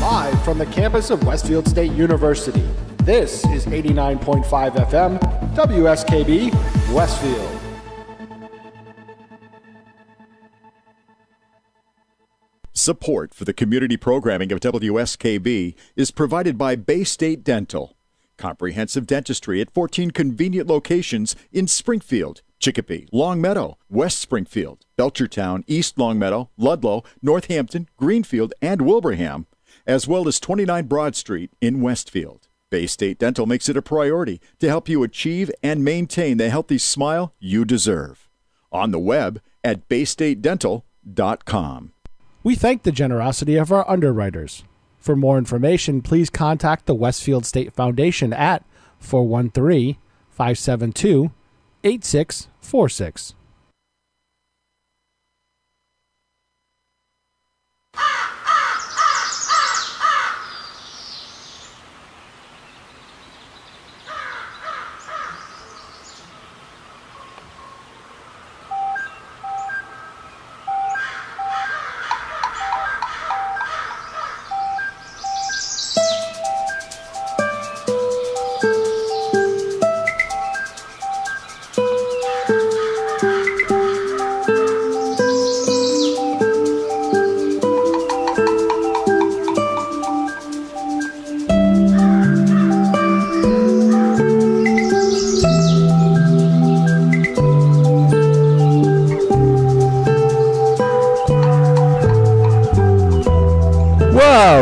Live from the campus of Westfield State University, this is 89.5 FM, WSKB, Westfield. Support for the community programming of WSKB is provided by Bay State Dental. Comprehensive dentistry at 14 convenient locations in Springfield, Chicopee, Longmeadow, West Springfield, Belchertown, East Longmeadow, Ludlow, Northampton, Greenfield, and Wilbraham, as well as 29 Broad Street in Westfield. Bay State Dental makes it a priority to help you achieve and maintain the healthy smile you deserve. On the web at baystatedental.com. We thank the generosity of our underwriters. For more information, please contact the Westfield State Foundation at 413-572-8646.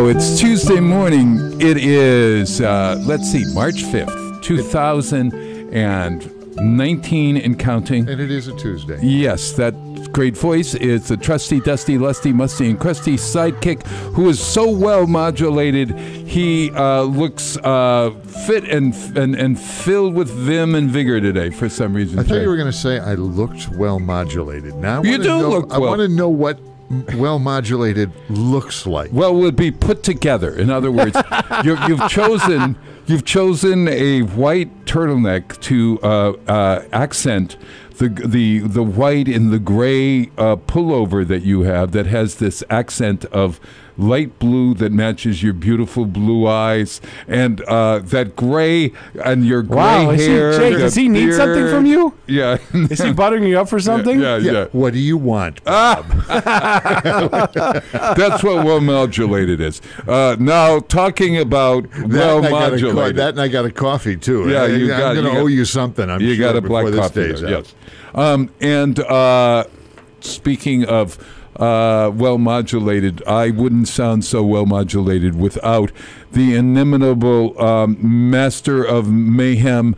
It's Tuesday morning. It is, let's see, March 5th, 2019 and counting. And it is a Tuesday. Yes, that great voice is the trusty, dusty, lusty, musty, and crusty sidekick who is so well modulated. He looks fit and filled with vim and vigor today for some reason. I thought you were going to say I looked well modulated. Now you do look well. I want to know what well modulated looks like. Well, would be put together. In other words, you've chosen a white turtleneck to accent the white in the gray pullover that you have that has this accent of light blue that matches your beautiful blue eyes, and that gray and your gray hair. Jake, does he need something from you? Yeah. Is he buttering you up for something? Yeah. What do you want, Bob? That's what well modulated is. Now, talking about well modulated. That and I got a coffee, too. Yeah, I'm going to owe you something, I'm sure, you got a black coffee there, yes. And speaking of well modulated, I wouldn't sound so well modulated without the inimitable master of mayhem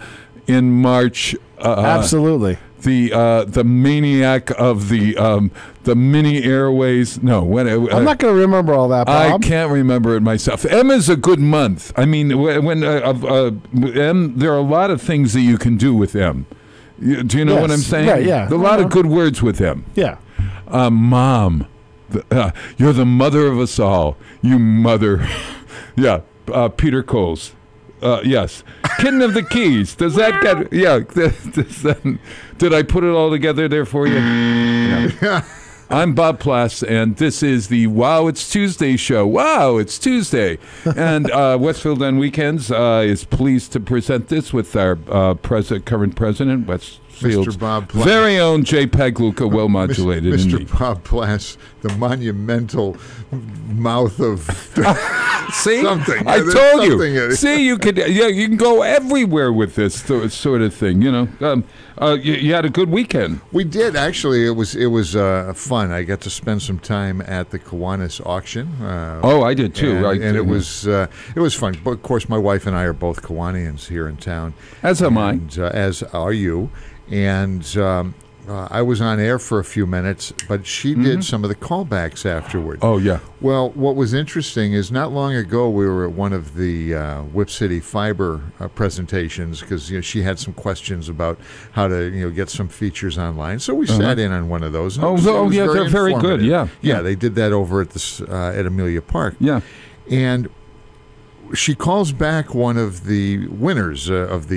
in March. Absolutely. The maniac of the mini airways. No, I'm not going to remember all that, Bob. I can't remember it myself. M is a good month. I mean, when M, there are a lot of things that you can do with M. Do you know what I'm saying? Right, yeah. A lot of good words with M. Yeah. Mom, you're the mother of us all. You mother. Yeah, Peter Coles. Yes. Kitten of the Keys. Does that get... Yeah. Did I put it all together there for you? No. I'm Bob Plass, and this is the Wow, It's Tuesday show. Wow, it's Tuesday. And Westfield on Weekends is pleased to present this with our current president, Westfield's Mr. Bob Plass. Very own J. Pagluca, well modulated. Mr. Bob Plass, the monumental mouth of... See, something. I told you. See, you can go everywhere with this sort of thing. You know, you had a good weekend. We did actually. It was fun. I got to spend some time at the Kiwanis auction. I did too. And it was fun. But of course, my wife and I are both Kiwanians here in town. As am I. As are you. And I was on air for a few minutes, but she did some of the callbacks afterward. Oh, yeah. Well, what was interesting is not long ago we were at one of the Whip City Fiber presentations because she had some questions about how to get some features online. So we sat in on one of those. Yeah, they're very good. Yeah, they did that over at at Amelia Park. Yeah, and she calls back one of the winners of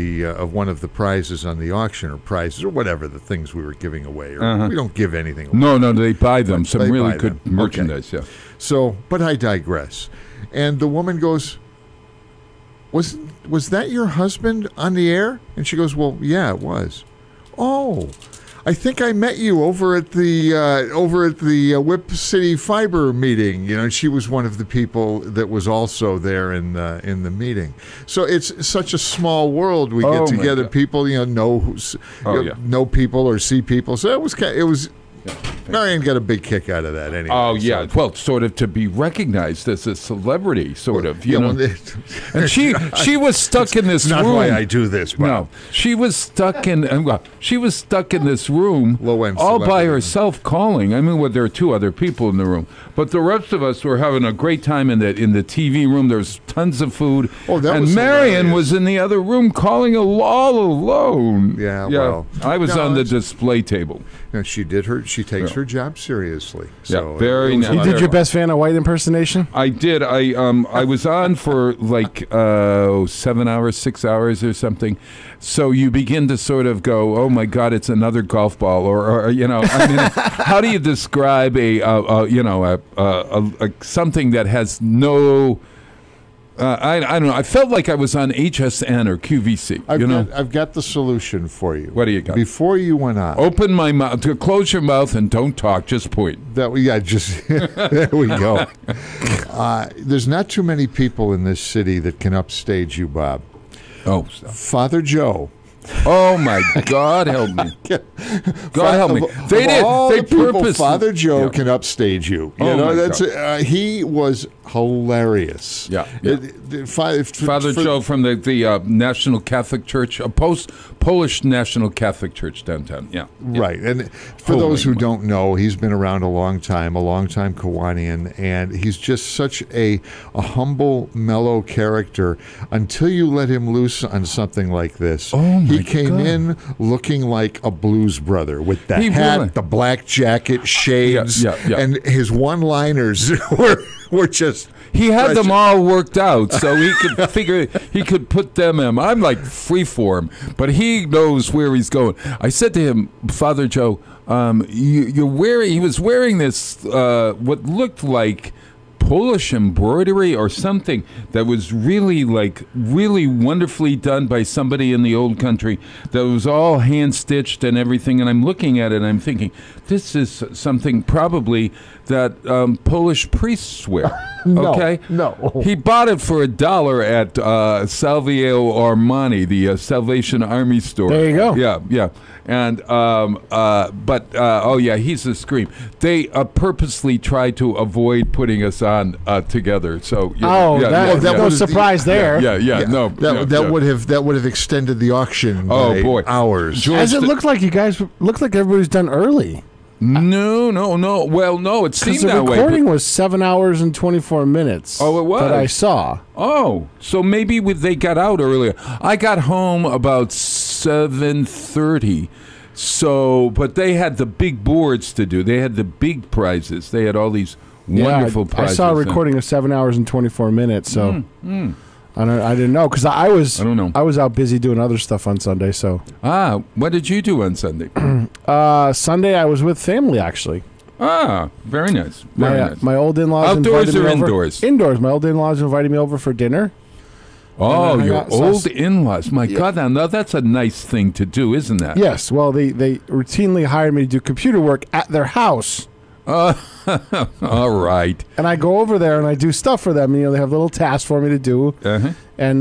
one of the prizes on the auction, or prizes, or whatever the things we were giving away. Or we don't give anything away. No, they buy them. Some really good merchandise. Okay. Yeah. So, but I digress. And the woman goes, was that your husband on the air? And she goes, well, yeah, it was. Oh, I think I met you over at the Whip City Fiber meeting. You know, she was one of the people that was also there in the meeting. So it's such a small world. We get together, people know people or see people. So it was. Marion got a big kick out of that anyway. Oh, yeah. Well, sort of to be recognized as a celebrity, sort of, you know. And she was stuck in this room. Not why I do this, Bob. No. She was stuck in this room all by herself calling. I mean, there are two other people in the room. But the rest of us were having a great time in the TV room. There's tons of food. Oh, that and was Marion hilarious. was in the other room calling all alone. Yeah, well. I was on the display table. No, she takes her job seriously. So yeah, very nice. You did your best Vanna White impersonation? I did. I was on for like 7 hours, 6 hours or something. So you begin to sort of go, oh my God, it's another golf ball, or you know, I mean, how do you describe a something that has no. I don't know. I felt like I was on HSN or QVC. I've got the solution for you. What do you got? Before you went on, open my mouth. Close your mouth and don't talk. Just point. There we go. There's not too many people in this city that can upstage you, Bob. Oh, Father Joe. Oh my God, help me! God help me! They purposely. Father Joe can upstage you. You know he was hilarious. Yeah. Father Joe from the National Catholic Church, a Polish National Catholic Church downtown. Yeah. Right. And for those who don't know, he's been around a long time Kiwanian, and he's just such a humble, mellow character until you let him loose on something like this. Oh my He came in looking like a blues brother with the hat, the black jacket, shades, and his one-liners were just. He had them all worked out, so he could figure he could put them in. I'm like freeform, but he knows where he's going. I said to him, Father Joe, he was wearing this what looked like Polish embroidery or something that was really wonderfully done by somebody in the old country, that was all hand stitched and everything. And I'm looking at it and I'm thinking, this is something probably that Polish priests wear. Okay? No. He bought it for $1 at Salvio Armani, the Salvation Army store. There you go. Yeah. And he's a scream. They purposely tried to avoid putting us on together. So that was surprise there. That would have extended the auction by hours. As it looked like you guys looked like everybody's done early. No. Well, no, it seemed that way. The recording was 7 hours and 24 minutes. Oh, it was? That I saw. Oh, so maybe they got out earlier. I got home about 7:30. So, but they had the big boards to do. They had the big prizes. They had all these wonderful prizes. I saw a recording of 7 hours and 24 minutes. So I didn't know because I was out busy doing other stuff on Sunday. So what did you do on Sunday? Sunday I was with family actually. Very nice. Very nice. My old in-laws outdoors invited or me over. Indoors? Indoors. My old in-laws invited me over for dinner. Oh, your old in-laws. My God, now that's a nice thing to do, isn't that? Yes. Well, they routinely hired me to do computer work at their house. All right. And I go over there and I do stuff for them. You know, they have little tasks for me to do. Uh-huh. And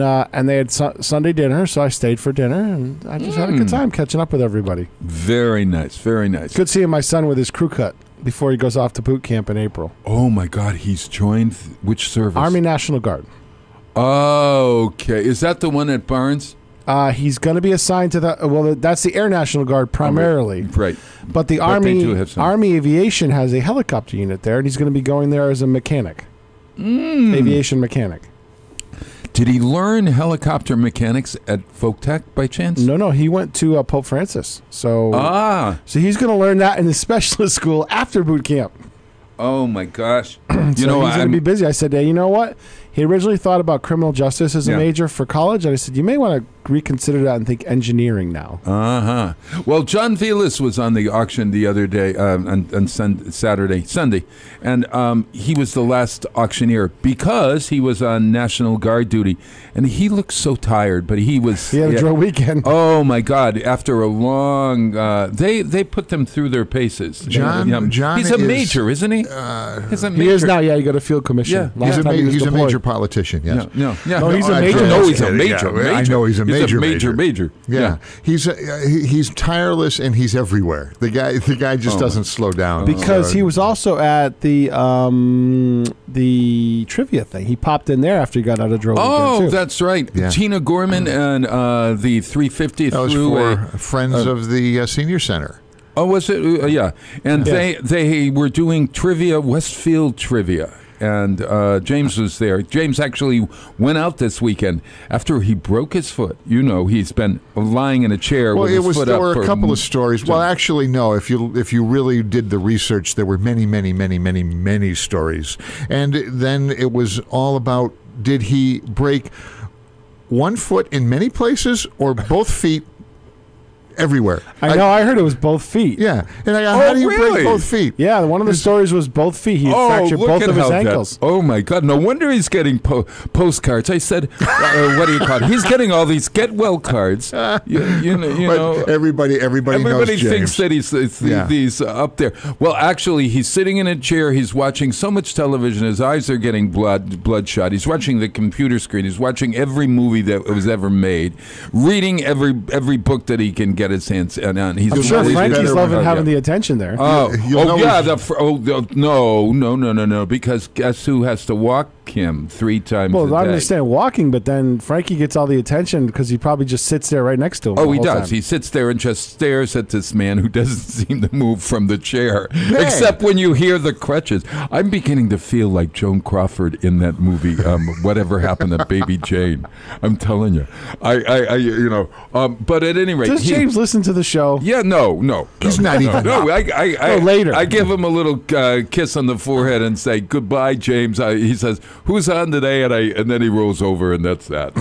they had Sunday dinner, so I stayed for dinner, and I just had a good time catching up with everybody. Very nice. Very nice. Good seeing my son with his crew cut before he goes off to boot camp in April. Oh, my God. He's joined which service? Army National Guard. Oh, okay. Is that the one at Barnes? He's going to be assigned to that's the Air National Guard primarily. Right. But the Army Aviation has a helicopter unit there, and he's going to be going there as a mechanic. Aviation mechanic. Did he learn helicopter mechanics at Folk Tech by chance? No. He went to Pope Francis. So he's going to learn that in the specialist school after boot camp. Oh, my gosh. He's going to be busy. I said, hey, you know what? He originally thought about criminal justice as a major for college, and I said, you may want to reconsider that and think engineering now. Well, John Velas was on the auction the other day, on Sunday, and he was the last auctioneer because he was on National Guard duty, and he looked so tired, but he was... He had a draw weekend. Oh, my God. After a long... they put them through their paces. John he's a major, isn't he? He's a major. He is now, yeah. You got a field commission. Yeah. He's a major politician, yes. No, he's a major. No, he's a major. I know he's a major. Major. Yeah. He's tireless and he's everywhere. The guy just doesn't slow down. Because he was also at the trivia thing. He popped in there after he got out of draw weekend, too. That's right. Yeah. Tina Gorman and the 350th that was for Friends of the Senior Center. Oh, was it? Yeah. And they were doing trivia, Westfield trivia. And James was there. James actually went out this weekend after he broke his foot. You know, he's been lying in a chair with his foot up. There were a couple of stories. Well, actually, no. If you really did the research, there were many stories. And then it was all about, did he break one foot in many places or both feet everywhere? I know. I heard it was both feet. Yeah. And how do you break both feet? Yeah. One of the stories was both feet. He fractured both of his ankles. Oh, my God. No wonder he's getting postcards. I said, what do you call it? He's getting all these get well cards. You know. Everybody knows James. Thinks that he's up there. Well, actually, he's sitting in a chair. He's watching so much television. His eyes are getting bloodshot. He's watching the computer screen. He's watching every movie that was ever made, reading every book that he can get his hands on. I'm sure Frankie's loving having the attention there. No, because guess who has to walk him 3 times a day? Well, I understand walking, but then Frankie gets all the attention because he probably just sits there right next to him. Oh, he does. He sits there and just stares at this man who doesn't seem to move from the chair, except when you hear the crutches. I'm beginning to feel like Joan Crawford in that movie, Whatever Happened to Baby Jane. I'm telling you. But at any rate... Does James listen to the show? Yeah, no. He's not even... No, later. I give him a little kiss on the forehead and say, goodbye, James. He says, who's on today? And then he rolls over, and that's that.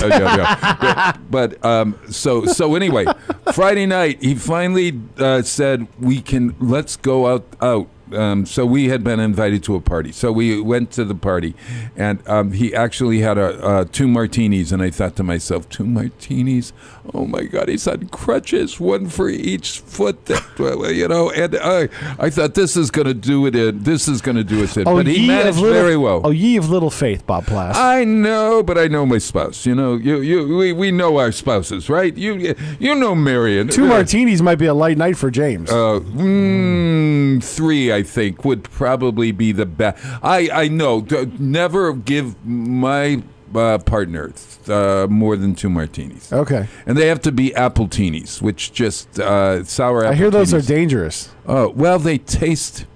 So anyway, Friday night, he finally said, let's go out. So we had been invited to a party. So we went to the party, and he actually had 2 martinis, and I thought to myself, 2 martinis? Oh, my God, he's on crutches, 1 for each foot. And I thought, this is going to do it in. This is going to do us in. But he managed very well. Oh, ye of little faith, Bob Plass. I know, but I know my spouse. We know our spouses, right? You know Marion. 2 martinis might be a light night for James. 3, I think, would probably be the best. I know. Never give my partner more than 2 martinis. Okay. And they have to be appletinis, which just sour appletinis. I hear those are dangerous. Oh, well, they taste...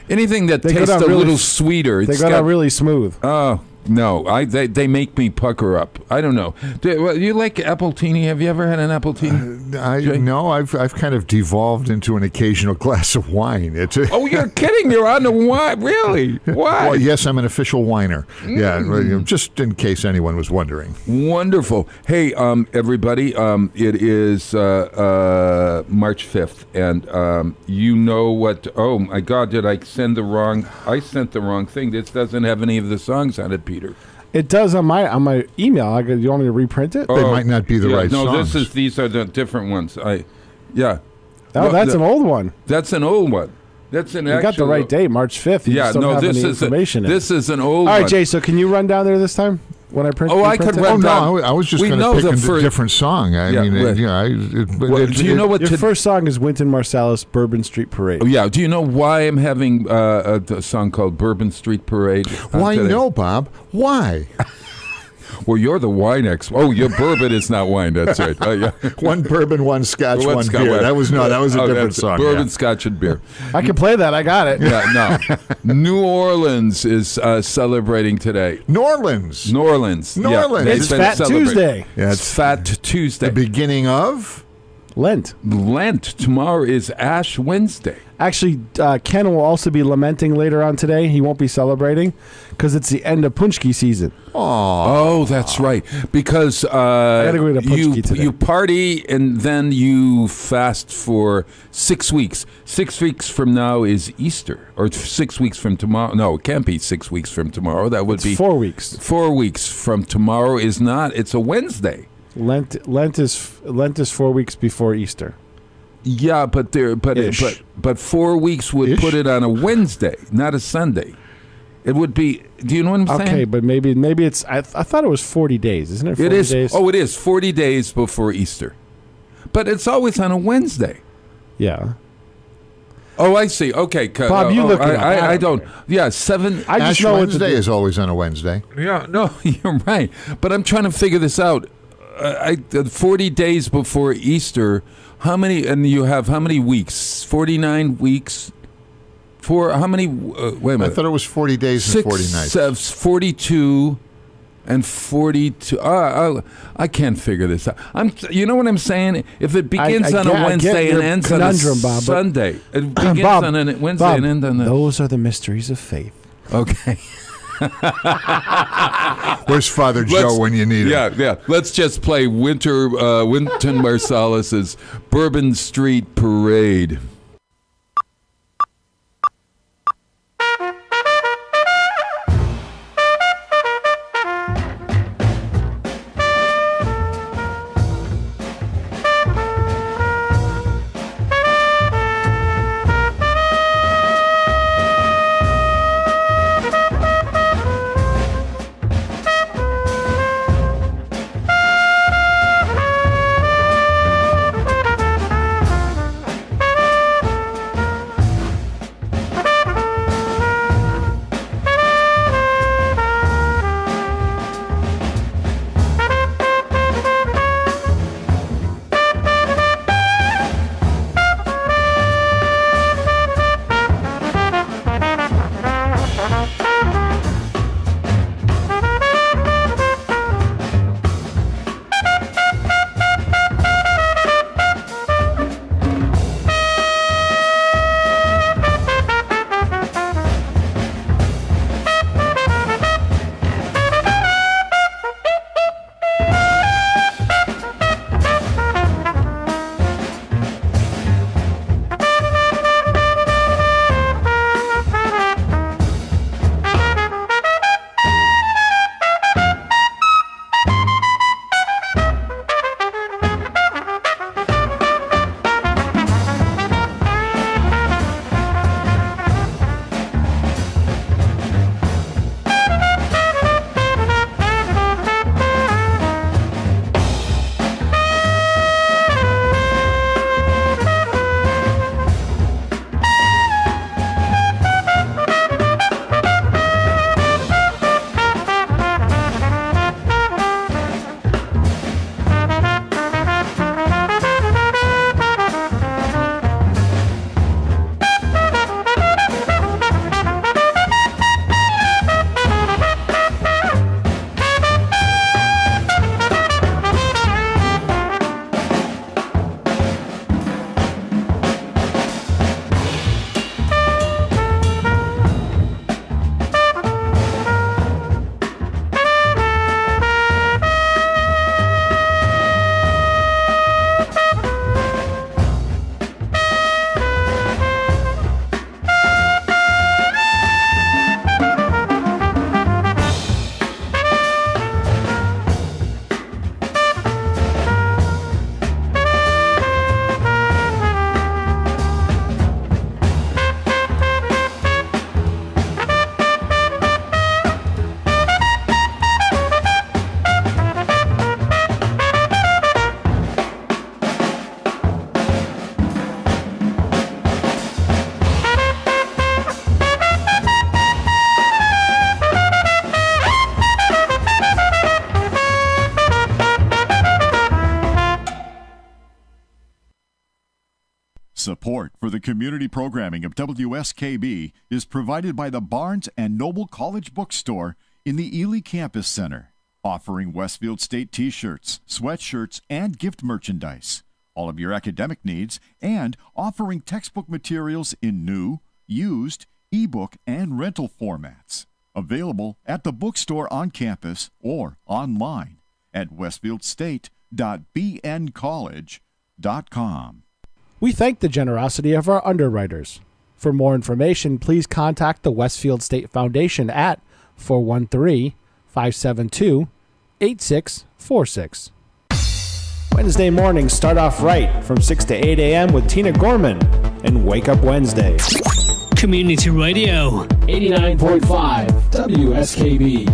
Anything that tastes a little sweeter. They go down really smooth. Oh, no. They make me pucker up. I don't know. You like appletini? Have you ever had an appletini? No, I've kind of devolved into an occasional glass of wine. Oh, you're kidding. You're on the wine? Really? Why? Well, yes, I'm an official whiner. Yeah, just in case anyone was wondering. Wonderful. Hey, everybody, it is March 5th, and you know what? Oh, my God, did I send the wrong? I sent the wrong thing. This doesn't have any of the songs on it, Peter. It does on my email. You want me to reprint it? They might not be the right songs. No, these are the different ones. That's an old one. That's an old one. That's an. You got the right date, March 5th. You just don't have any information. This is an old one. All right, Jay. So can you run down there this time? When I print, I could run down. No, I was just going to pick a different song. Do you know what? Your first song is Wynton Marsalis, "Bourbon Street Parade." Oh, yeah. Do you know why I'm having a song called "Bourbon Street Parade"? Why no, Bob? Why? Well, you're the wine expert. Oh, your bourbon is not wine. That's right. Yeah. 1 bourbon, 1 scotch, 1 beer. That was a different song. Bourbon, scotch, and beer. I can play that. I got it. Yeah, no. New Orleans is celebrating today. New Orleans. Yeah, it's Fat Tuesday. Yeah, it's Fat Tuesday. The beginning of Lent. Lent. Tomorrow is Ash Wednesday. Actually, Ken will also be lamenting later on today. He won't be celebrating because it's the end of Punchki season. Oh, that's right. Because gotta go to Punchki today. you party and then you fast for 6 weeks. 6 weeks from now is Easter. Or 6 weeks from tomorrow. No, it can't be 6 weeks from tomorrow. That would be 4 weeks. 4 weeks from tomorrow is not. It's a Wednesday. Lent is 4 weeks before Easter. Yeah, but 4 weeks would Ish? put it on a Wednesday, not a Sunday. It would be. Do you know what I'm saying? Okay, but maybe it's. I thought it was 40 days, isn't it? 40 It is. days? Oh, it is 40 days before Easter, but it's always on a Wednesday. Yeah. Oh, I see. Okay, Bob, you look it up. I don't. Yeah, 7. I just Ash know Wednesday is always on a Wednesday. Yeah, no, you're right. But I'm trying to figure this out. 40 days before Easter. How many? And you have how many weeks? 49 weeks. For how many? Wait a minute. I thought it was 40 days and 40 nights. 42 and 42. I can't figure this out. You know what I'm saying? If it begins on a Wednesday and ends on a Sunday, it begins on a Wednesday and ends on a. Those are the mysteries of faith. Okay. Where's Father Joe when you need him? Yeah. Let's just play Wynton Marsalis's Bourbon Street Parade. Support for the community programming of WSKB is provided by the Barnes & Noble College Bookstore in the Ely Campus Center, offering Westfield State t-shirts, sweatshirts, and gift merchandise. all of your academic needs, and offering textbook materials in new, used, ebook, and rental formats. Available at the bookstore on campus or online at westfieldstate.bncollege.com. We thank the generosity of our underwriters. For more information, please contact the Westfield State Foundation at 413-572-8646. Wednesday mornings start off right from 6 to 8 a.m. with Tina Gorman and Wake Up Wednesday. Community Radio. 89.5 WSKB.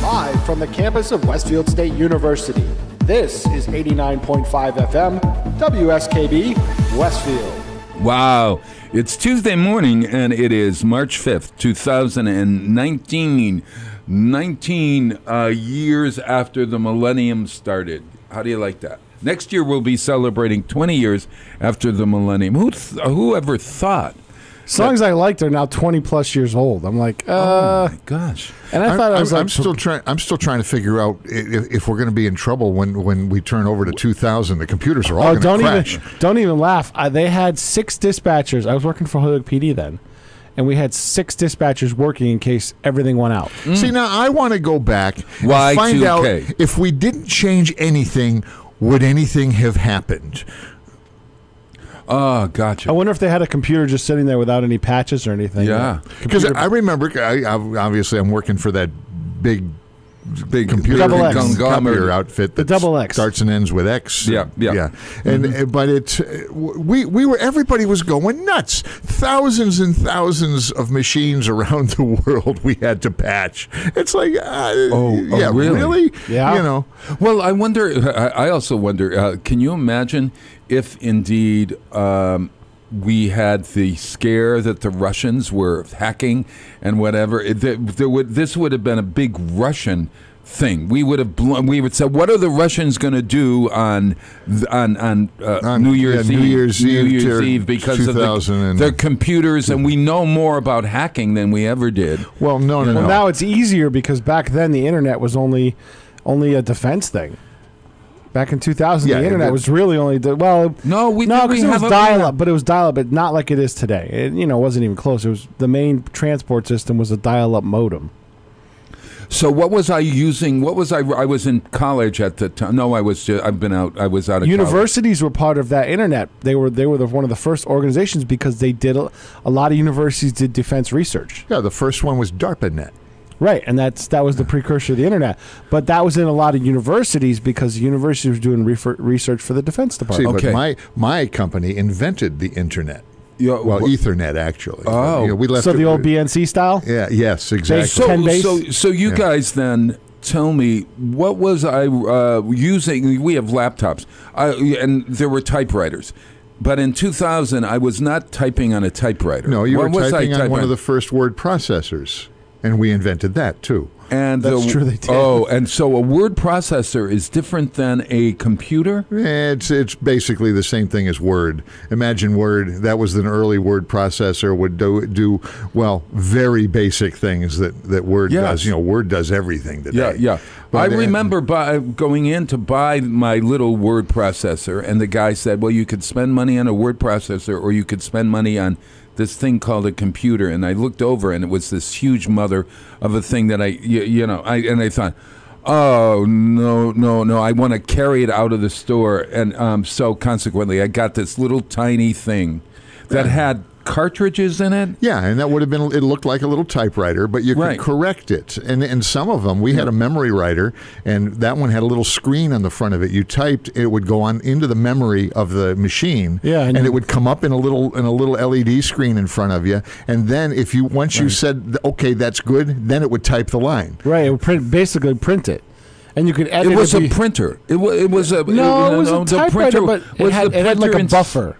Live from the campus of Westfield State University, this is 89.5 FM WSKB Westfield. Wow. It's Tuesday morning, and it is March 5th, 2019. 19 years after the millennium started. How do you like that? Next year, we'll be celebrating 20 years after the millennium. Who ever thought? Songs I liked are now 20 plus years old. I'm like, oh my gosh! And I thought I'm still trying to figure out if we're going to be in trouble when we turn over to 2000. The computers are all going to crash. Don't even laugh. They had 6 dispatchers. I was working for Holyoke PD then, and we had 6 dispatchers working in case everything went out. See, now I want to go back and find out if we didn't change anything, would anything have happened? Oh, gotcha. I wonder if they had a computer just sitting there without any patches or anything. Yeah. Because I remember, obviously, I'm working for that big computer copier outfit that Double X starts and ends with X. Yeah. And but everybody was going nuts. Thousands and thousands of machines around the world we had to patch. It's like, really? Yeah. You know. Well, I wonder. I also wonder. Can you imagine if indeed we had the scare that the Russians were hacking and whatever? This would have been a big Russian thing. We would say, what are the Russians going to do on New Year's Eve because of their computers? And we know more about hacking than we ever did. Well, no. Well, now it's easier because back then the internet was only a defense thing. Back in 2000, the internet was really only because it was dial-up, but it was dial-up, but not like it is today. It wasn't even close. It was the main transport system was a dial-up modem. So what was I using? What was I was in college at the time. No, I was out of Universities college. were part of that internet. They were one of the first organizations because they did a lot of universities did defense research. Yeah, the first one was DARPANet. Right, and that was the precursor to the internet. But that was in a lot of universities because the university was doing research for the Defense Department. See, but my company invented the internet. Ethernet, actually. Oh. We left the old BNC style? Yeah, yes, exactly. So you guys then tell me, what was I using? We have laptops, and there were typewriters. But in 2000, I was not typing on a typewriter. No, you were typing on one of the first word processors. And we invented that, too. And that's true, they did. Oh, and so a word processor is different than a computer? It's basically the same thing as Word. Imagine Word, that was an early word processor, would do very basic things that Word does. Word does everything today. Yeah. But I remember going in to buy my little word processor, and the guy said, well, you could spend money on a word processor, or you could spend money on this thing called a computer. And I looked over, and it was this huge mother of a thing that I thought, oh, no, I want to carry it out of the store. And so consequently, I got this little tiny thing that had cartridges in it. Yeah, and that would have been, it looked like a little typewriter, but you could correct it. And some of them, we had a memory writer, and that one had a little screen on the front of it. You typed, it would go on into the memory of the machine, and it would come up in a little LED screen in front of you. And then once you said, okay, that's good, then it would type the line. Right, it would basically print it. And you could edit it. Was a printer. It was a typewriter, but it had like a buffer.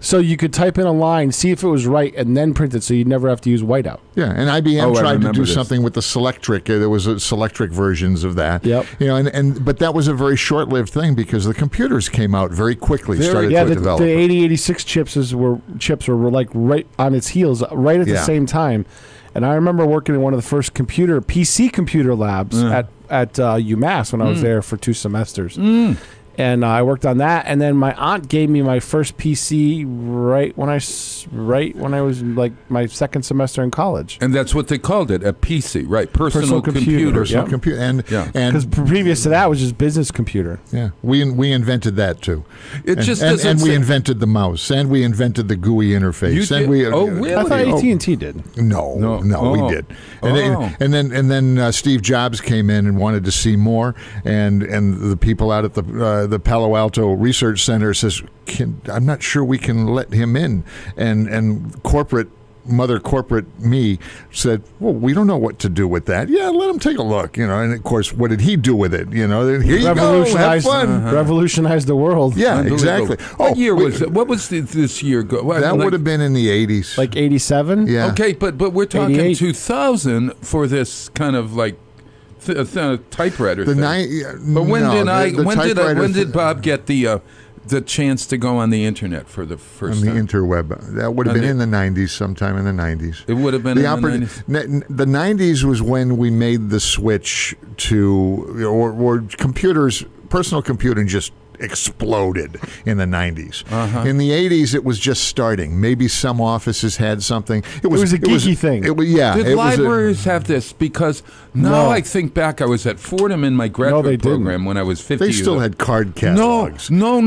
So you could type in a line, see if it was right, and then print it, so you'd never have to use whiteout. Yeah, and IBM tried to do something with the Selectric. There was Selectric versions of that. Yep. But that was a very short-lived thing because the computers came out very quickly. Started to develop. The 8086 chips were like right on its heels, right at the same time. And I remember working in one of the first PC computer labs at UMass when I was there for 2 semesters. And I worked on that, and then my aunt gave me my first PC right when I was like my second semester in college. And that's what they called it, a PC, right? Personal computer. Personal computer. And because previous to that was just business computer. Yeah, we invented that too. And we invented the mouse, and we invented the GUI interface. Really? I thought AT&T did. No, we did. And then Steve Jobs came in and wanted to see more, and the people out at the Palo Alto Research Center says, I'm not sure we can let him in. And corporate me said, well, we don't know what to do with that. Yeah, let him take a look, And of course, what did he do with it? Here you go, have fun. Revolutionized the world. Yeah, exactly. What year was it? What was this year? That would have been in the 80s. Like 87? Yeah. Okay, but we're talking 88. 2000 for this kind of like typewriter thing. But when did Bob get the chance to go on the internet for the first time? On the interweb. That would have been in the 90s, sometime in the 90s. It would have been in the 90s? The 90s was when we made the switch to, or computers, personal computing just exploded in the 90s. In the 80s, it was just starting. Maybe some offices had something. It was a geeky thing. Did libraries have this? Because now I think back, I was at Fordham in my graduate program when I was 50 They still had card catalogs. No.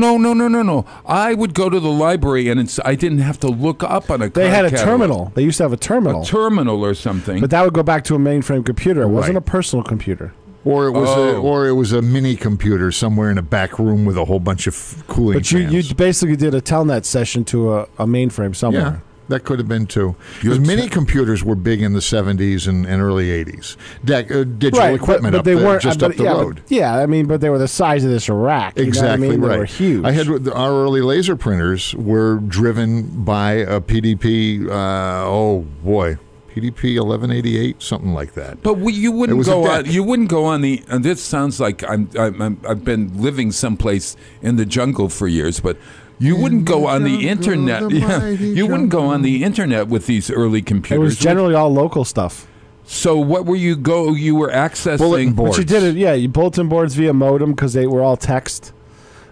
I would go to the library, and I didn't have to look up on a card They had a catalog. terminal. They used to have a terminal. A terminal or something. But that would go back to a mainframe computer. It wasn't a personal computer. Or it was a mini computer somewhere in a back room with a whole bunch of cooling fans. But you basically did a telnet session to a mainframe somewhere. Yeah, that could have been too. Because mini computers were big in the 70s and early 80s. Digital equipment but they weren't just up the road. But they were the size of this rack. Exactly right. They were huge. Our early laser printers were driven by a PDP. PDP 1188, something like that. But you wouldn't go on. You wouldn't go on the. And this sounds like I've been living someplace in the jungle for years, but you wouldn't go on the internet. You wouldn't go on the internet with these early computers. It was generally all local stuff. So what were you You were accessing bulletin boards. But you did it. You bulletin boards via modem because they were all text.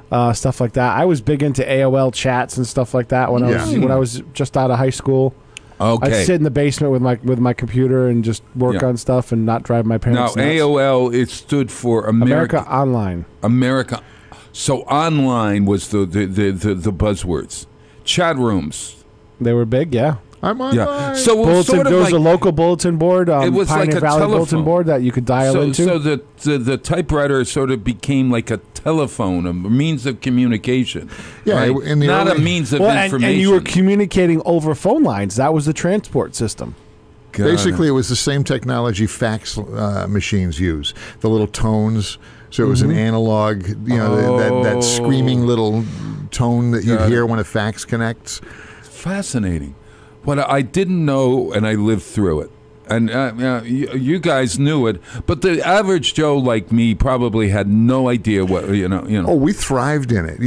Stuff like that. I was big into AOL chats and stuff like that when I was just out of high school. Okay. I'd sit in the basement with my computer and just work on stuff and not drive my parents nuts. AOL, it stood for America Online. America. So online was the buzzwords. Chat rooms. They were big, yeah. I'm online. So it was there was a local bulletin board, it was Pioneer like a Valley bulletin board that you could dial into. So the typewriter sort of became like a telephone, a means of communication. Yeah, right? Not a means of information. And you were communicating over phone lines. That was the transport system. Basically, it was the same technology fax machines use. The little tones. So it was an analog, that screaming little tone that you'd hear when a fax connects. Fascinating. What I didn't know, and I lived through it. And you guys knew it, but the average Joe like me probably had no idea what you know. Oh, we thrived in it.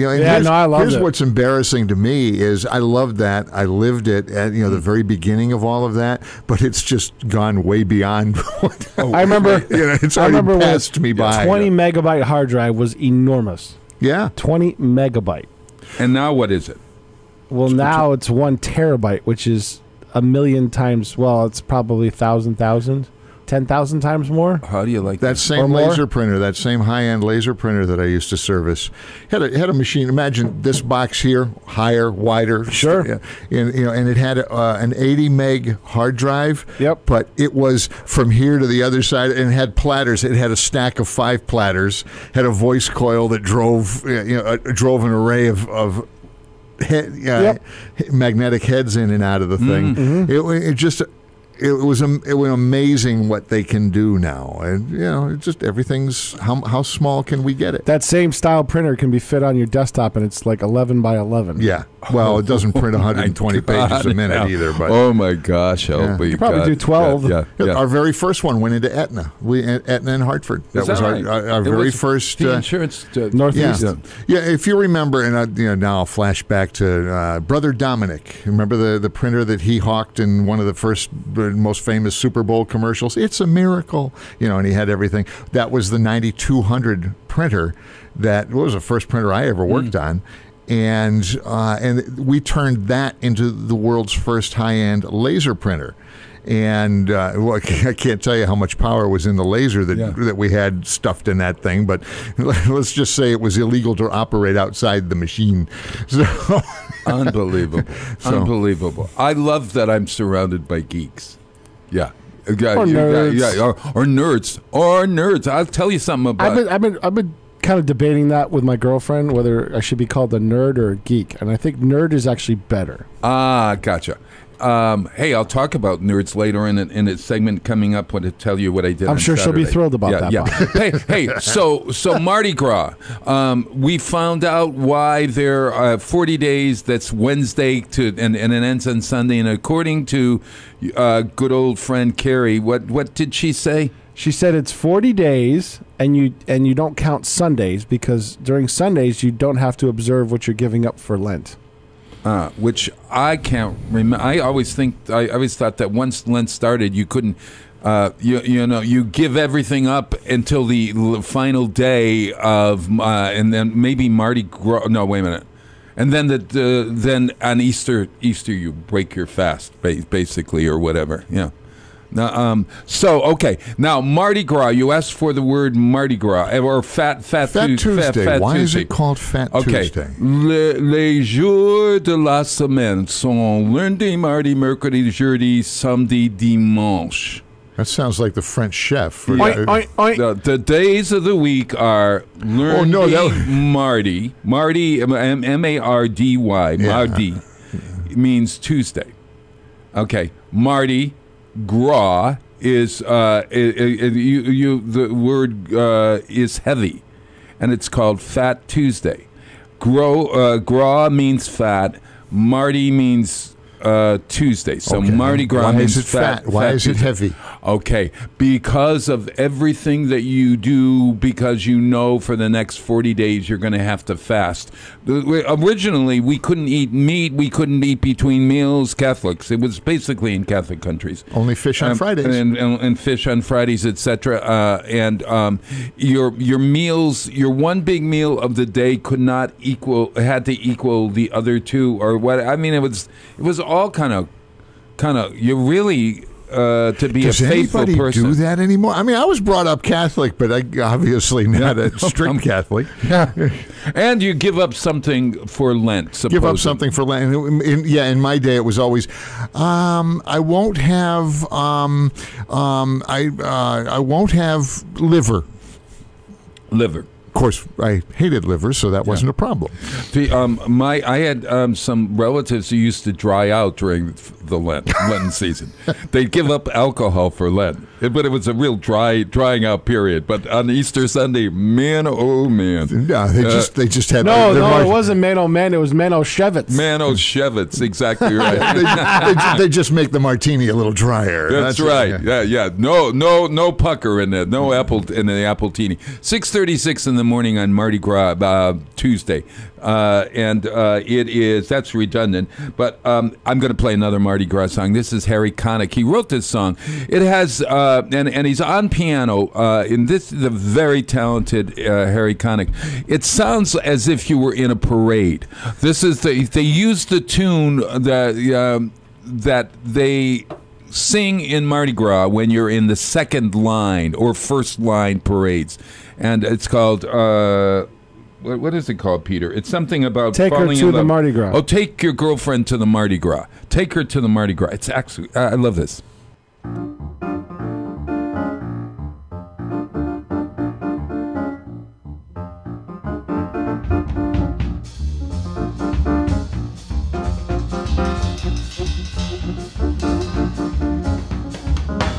I loved it. Here's what's embarrassing to me is I loved that. I lived it at the very beginning of all of that, but it's just gone way beyond. I remember. It's already passed me by. 20 megabyte hard drive was enormous. Yeah, 20 megabyte. And now what is it? Well, now it's 1 terabyte, which is a million times. Well, it's probably 10,000 times more. How do you like that same laser printer? That same high-end laser printer that I used to service had a machine. Imagine this box here, higher, wider. Sure. And it had an 80 meg hard drive. Yep. But it was from here to the other side, and it had platters. It had a stack of 5 platters. Had a voice coil that drove an array of magnetic heads in and out of the thing. Mm-hmm. It was amazing what they can do now, and it's just everything's how small can we get it? That same style printer can be fit on your desktop, and it's like 11 by 11. Yeah. Well, it doesn't print 120 pages a minute either. But oh my gosh, you could probably do 12. Our very first one went into Aetna. Aetna in Hartford. That was our very first insurance Northeast. Yeah, if you remember, and now I'll flash back to Brother Dominic. Remember the printer that he hawked in one of the first, most famous Super Bowl commercials? It's a miracle, and he had everything. That was the 9200 printer. That was the first printer I ever worked on. And we turned that into the world's first high-end laser printer. And I can't tell you how much power was in the laser that we had stuffed in that thing, but let's just say it was illegal to operate outside the machine. So Unbelievable. Unbelievable. I love that I'm surrounded by geeks. Yeah. Or nerds. Or nerds. I'll tell you something about I've been kind of debating that with my girlfriend, whether I should be called a nerd or a geek, and I think nerd is actually better. Gotcha. Hey, I'll talk about nerds later in a segment coming up to tell you what I did. I'm sure Saturday. She'll be thrilled about that. Yeah. hey, so Mardi Gras. We found out why there are 40 days. That's Wednesday and it ends on Sunday. And according to good old friend Carrie, what did she say? She said it's 40 days, and you don't count Sundays, because during Sundays you don't have to observe what you're giving up for Lent. Which I can't remember. I always thought that once Lent started, you couldn't. You give everything up until the final day of, and then maybe Mardi Gras. No, wait a minute. And then then on Easter you break your fast, basically, or whatever. Yeah. Okay. Now, Mardi Gras. You asked for the word Mardi Gras or Fat Tuesday. Why is it called Fat Tuesday? Les jours de la semaine sont lundi, mardi, mercredi, jeudi, samedi, dimanche. That sounds like the French chef. The days of the week are Mardi, M-A-R-D-Y. Mardi means Tuesday. Okay, Mardi Gras is the word is heavy, and it's called Fat Tuesday. Gras means fat. Mardi means Tuesday. So Mardi Gras means fat. Why is it heavy? Okay, because of everything that you do, because for the next 40 days you're going to have to fast. Originally, we couldn't eat meat. We couldn't eat between meals. Catholics. It was basically in Catholic countries. Only fish on Fridays. And fish on Fridays, etc. Your meals, your one big meal of the day had to equal the other two, or what? I mean, it was all kind of. You really. To be Does a faithful anybody person. Do that anymore? I mean, I was brought up Catholic, but I obviously not a strict Catholic. Yeah. And you give up something for Lent. Supposedly. Give up something for Lent. In my day, it was always, I won't have, I won't have liver. Liver. Of course, I hated liver, so that wasn't a problem. I had some relatives who used to dry out during the Lenten season. They'd give up alcohol for Lent, but it was a real drying out period. But on Easter Sunday, man, oh man, yeah, they just had it wasn't man oh man, it was Manoshevitz. Manoshevitz, exactly right. they just make the martini a little drier. That's right. Yeah. No pucker in there. No apple in the appletini. 6:36 in the morning on Mardi Gras Tuesday, and that's redundant. But I'm going to play another Mardi Gras song. This is Harry Connick. He wrote this song. It has and he's on piano. And this is a very talented Harry Connick. It sounds as if you were in a parade. This is they used the tune that they sing in Mardi Gras when you're in the second line or first line parades. And it's called, what is it called, Peter? It's something about Take falling her in to love. the Mardi Gras. Oh, take your girlfriend to the Mardi Gras. Take her to the Mardi Gras. It's actually, I love this.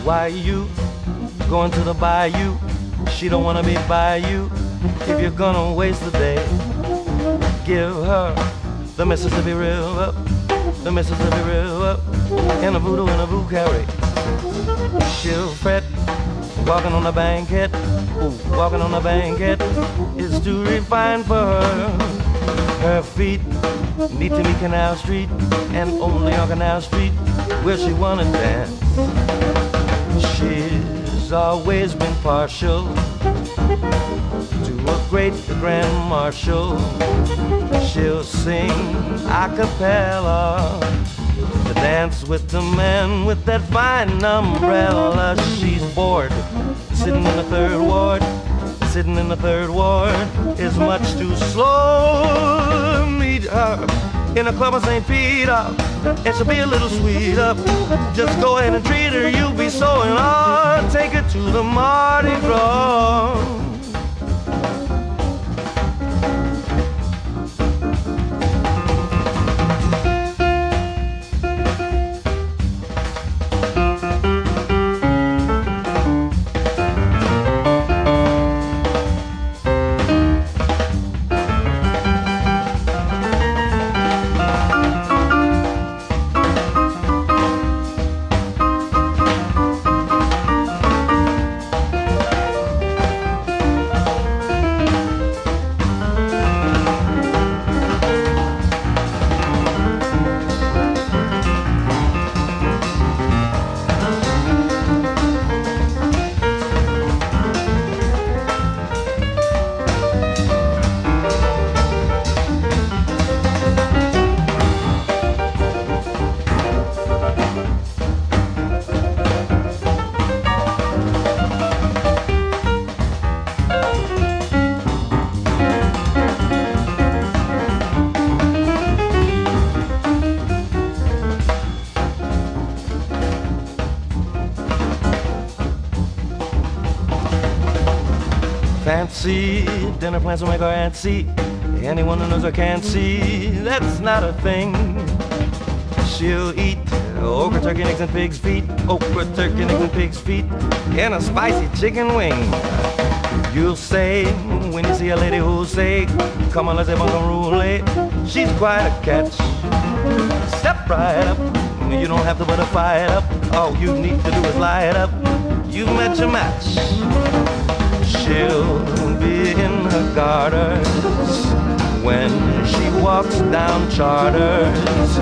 Why you going to the bayou? She don't wanna be by you. If you're gonna waste the day, give her the Mississippi River, the Mississippi River, in a voodoo carry. She'll fret, walking on the banquet, walking on the banquet is too refined for her. Her feet need to be Canal Street, and only on Canal Street will she wanna dance. She's always been partial to a great grand marshal. She'll sing a cappella to dance with the man with that fine umbrella. She's bored, sitting in the third ward. Sitting in the third ward is much too slow. Meet her in a club of St. Peter, and she'll be a little sweeter. Just go ahead and treat her, you'll be so in awe. Take her to the Mardi Gras. Fancy dinner plans will make her antsy. Anyone who knows her can't see that's not a thing. She'll eat okra, turkey, eggs, and pig's feet. Okra, turkey, eggs, and pig's feet in a spicy chicken wing. You'll say when you see a lady who'll say, "Come on, let's have a roulette." She's quite a catch. Step right up. You don't have to put a fight up. All you need to do is light up. You met your match. She'll be in her garters when she walks down Charters.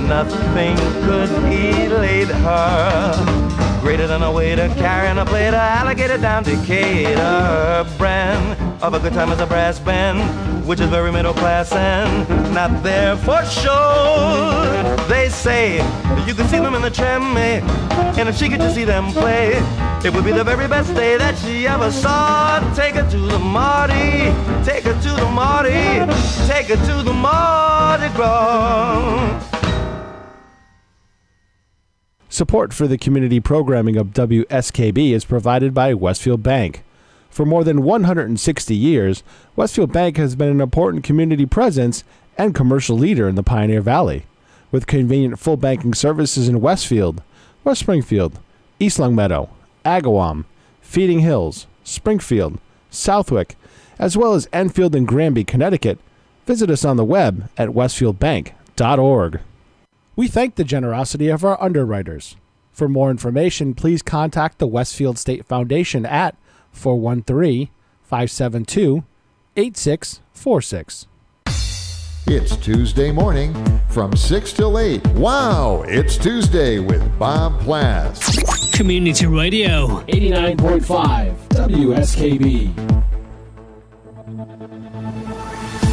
Nothing could elate her greater than a waiter carrying a plate of alligator down Decatur. Brand of a good time is a brass band, which is very middle class and not there for show. They say you can see them in the chimney, and if she could just see them play, it would be the very best day that she ever saw. Take her to the Mardi, take her to the Mardi, take her to the Mardi Gras. Support for the community programming of WSKB is provided by Westfield Bank. For more than 160 years, Westfield Bank has been an important community presence and commercial leader in the Pioneer Valley. With convenient full banking services in Westfield, West Springfield, East Longmeadow, Agawam, Feeding Hills, Springfield, Southwick, as well as Enfield and Granby, Connecticut, visit us on the web at westfieldbank.org. We thank the generosity of our underwriters. For more information, please contact the Westfield State Foundation at 413-572-8646. It's Tuesday morning from 6 till 8. Wow, it's Tuesday with Bob Plass. Community Radio 89.5 WSKB.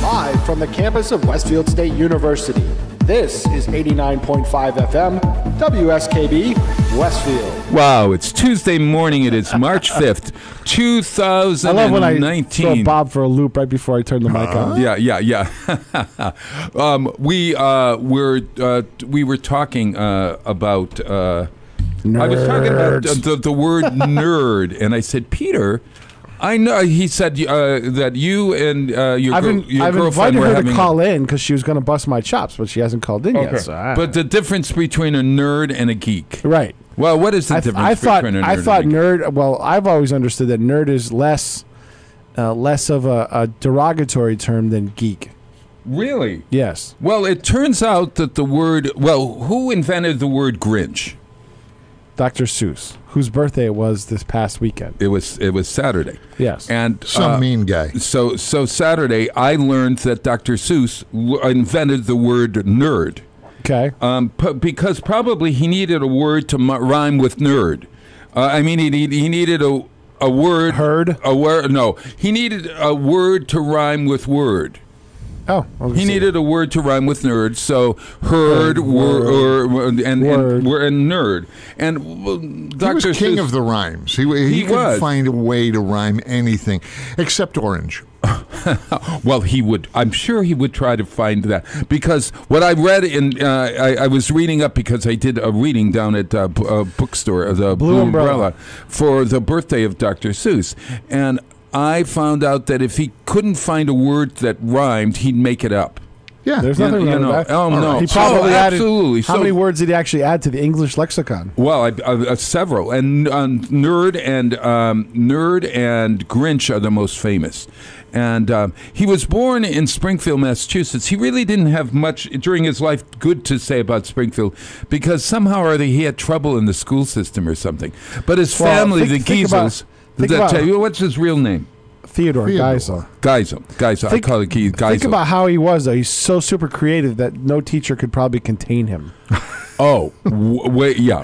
Live from the campus of Westfield State University, this is 89.5 FM, WSKB, Westfield. Wow, it's Tuesday morning. It is March 5th, 2019. I love when I throw Bob for a loop right before I turn the mic on. Yeah. We were talking about... Nerds. I was talking about the word nerd, and I said, Peter... I know. He said that you and your girlfriend I've were invited her having to call in because she was going to bust my chops, but she hasn't called in yet. So but the difference between a nerd and a geek, right? Well, what is the difference between a nerd? I thought nerd. Well, I've always understood that nerd is less of a derogatory term than geek. Really? Yes. Well, it turns out that the word... Well, who invented the word Grinch? Dr. Seuss, whose birthday it was this past weekend. It was Saturday. Yes. And some mean guy. So Saturday, I learned that Dr. Seuss invented the word nerd. Okay. Because probably he needed a word to rhyme with nerd. I mean, he needed a word. Herd? A word? No. He needed a word to rhyme with word. Oh, he needed a word to rhyme with nerd, so herd, and nerd. And Dr. He was king Seuss, of the rhymes. He could find a way to rhyme anything except orange. Well, he would. I'm sure he would try to find that, because what I read in, I was reading up because I did a reading down at a bookstore, the Blue Umbrella, for the birthday of Dr. Seuss, and I found out that if he couldn't find a word that rhymed, he'd make it up. Yeah, there's nothing wrong with that. Oh, no. He probably added. Absolutely. How many words did he actually add to the English lexicon? Well, several. And nerd and Grinch are the most famous. And he was born in Springfield, Massachusetts. He really didn't have much during his life good to say about Springfield, because somehow or other he had trouble in the school system or something. But his family, the Geisels... What's his real name? Theodore Geisel. Geisel. I call it Geisel. Think about how he was, though. He's so super creative that no teacher could probably contain him. Oh, wait, yeah.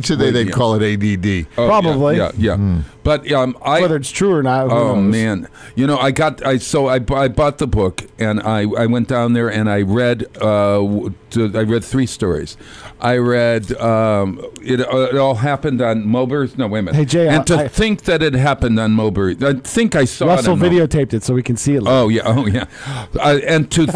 Today they'd call it ADD. Oh, probably. Yeah. But whether it's true or not. Oh man, I bought the book and I went down there and I read 3 stories. I read it all happened on Mulberry. No, wait a minute. Hey Jay, and think that it happened on Mulberry. I think I saw Russell it. videotaped it so we can see it. Oh yeah. And to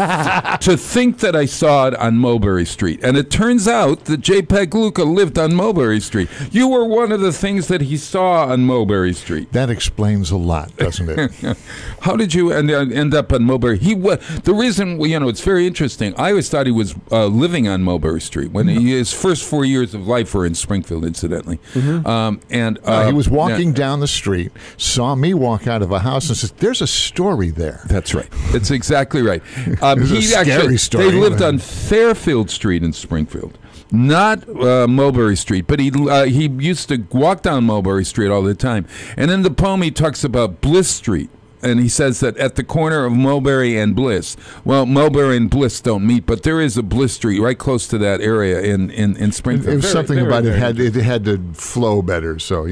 think that I saw it on Mulberry Street, and it turns out that J. Peg Luca lived on Mulberry Street. You were one of the things that he saw on Mulberry Street. That explains a lot, doesn't it? How did you end up on Mulberry? The reason, it's very interesting. I always thought he was living on Mulberry Street when his first 4 years of life were in Springfield, incidentally. Mm-hmm. He was walking down the street, saw me walk out of a house, and says, "There's a story there." That's right. It's exactly right. It's a scary story. They lived on Fairfield Street in Springfield. Not Mulberry Street, but he used to walk down Mulberry Street all the time. And in the poem, he talks about Bliss Street. And he says that at the corner of Mulberry and Bliss, well, Mulberry and Bliss don't meet, but there is a Bliss Street right close to that area in Springfield. It was something about it had to flow better, so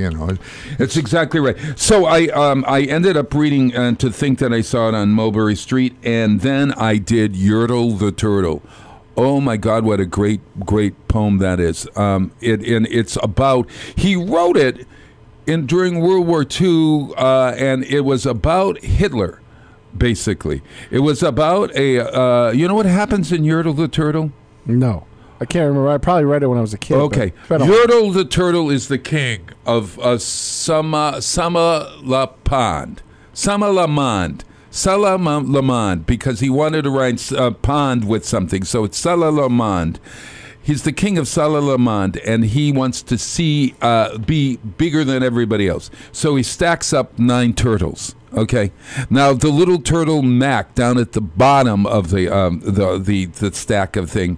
That's exactly right. So I ended up reading to think that I saw it on Mulberry Street, and then I did Yertle the Turtle. Oh my God! What a great poem that is. It's about, he wrote it during World War II, and it was about Hitler, basically. It was about you know what happens in Yertle the Turtle? No, I can't remember. I probably read it when I was a kid. Okay, Yertle the Turtle is the king of Salalamand, because he wanted to write pond with something, so it's Salalamand. He's the king of Salalamand, and he wants to be bigger than everybody else. So he stacks up 9 turtles. Okay. Now the little turtle Mac down at the bottom of the stack of thing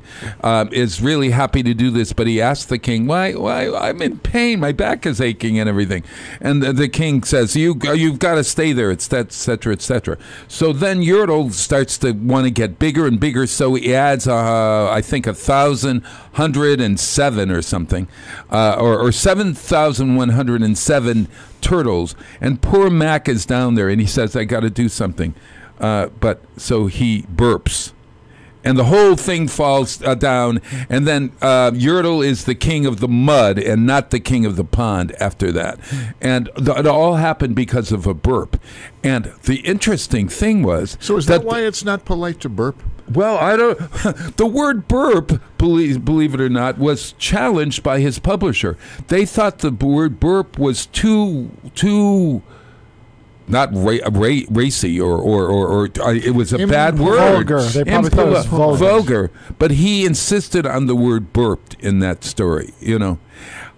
is really happy to do this, but he asks the king, "Why? I'm in pain. My back is aching and everything." And the king says, "You've got to stay there. It's that, etc., etc." So then Yertle starts to want to get bigger and bigger. So he adds, I think 1,107 or something, or 7,107 turtles, and poor Mac is down there, and he says, "I got to do something," but so he burps, and the whole thing falls down, and then Yertle is the king of the mud and not the king of the pond after that, and it all happened because of a burp. And the interesting thing was, so is that why it's not polite to burp? Well, I don't. The word burp, believe it or not, was challenged by his publisher. They thought the word burp was too not racy or it was a bad word. Vulgar. They probably thought it was vulgar. But he insisted on the word burped in that story.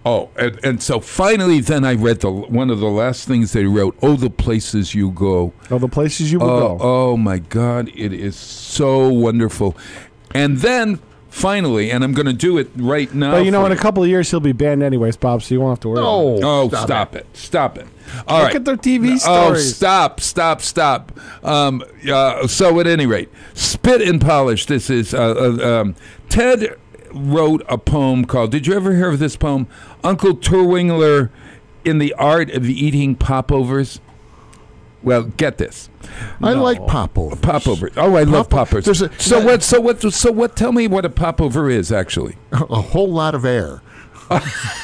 Oh, and so finally, then I read one of the last things they wrote. Oh, the places you go. Oh, the places you will go. Oh my God, it is so wonderful. And then finally, and I'm going to do it right now. But in a couple of years he'll be banned anyways, Bob. So you won't have to worry. Oh, stop it! Stop it! All Look at their TV stories. Oh, stop! So at any rate, Spit and Polish. This is Ted wrote a poem called. Did you ever hear of this poem? Uncle Terwilliger in the Art of Eating Popovers. Well, get this. I like popovers. Popovers. Oh, I love popovers. So what? Tell me what a popover is actually. A whole lot of air.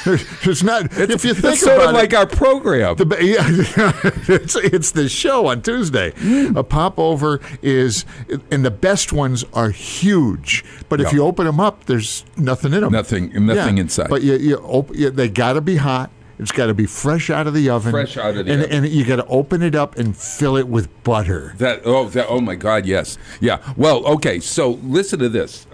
It's not. If you think it's sort about of like our program. It's the show on Tuesday. A popover is, and the best ones are huge. But if you open them up, there's nothing in them. Nothing inside. But they got to be hot. It's got to be fresh out of the oven. And you got to open it up and fill it with butter. Oh my God, yes. Yeah. Well, okay, so listen to this.